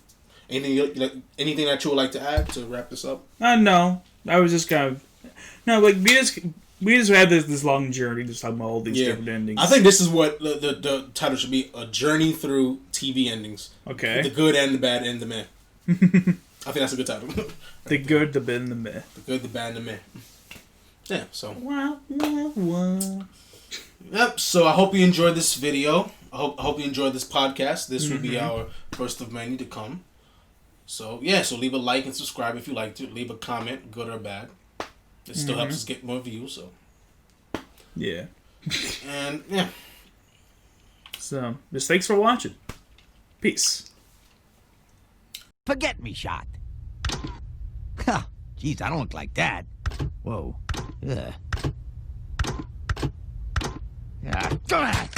anything that you would like to add to wrap this up. No, I was just kind of like We just had this long journey just talking about all these different endings. I think this is what the title should be: a journey through TV endings. Okay. The good and the bad and the meh. I think that's a good title. The good, the bad, and the meh. The good, the bad, and the meh. Yeah. So. Wow, wow, wow. Yep. So I hope you enjoyed this video. I hope you enjoyed this podcast. This will be our first of many to come. So yeah. So leave a like and subscribe if you like to. Leave a comment, good or bad. It still helps us get more views. So. Yeah. And yeah. So just thanks for watching. Peace. Forget me shot. Ha! Jeez, I don't look like that. Whoa. Yeah. Yeah.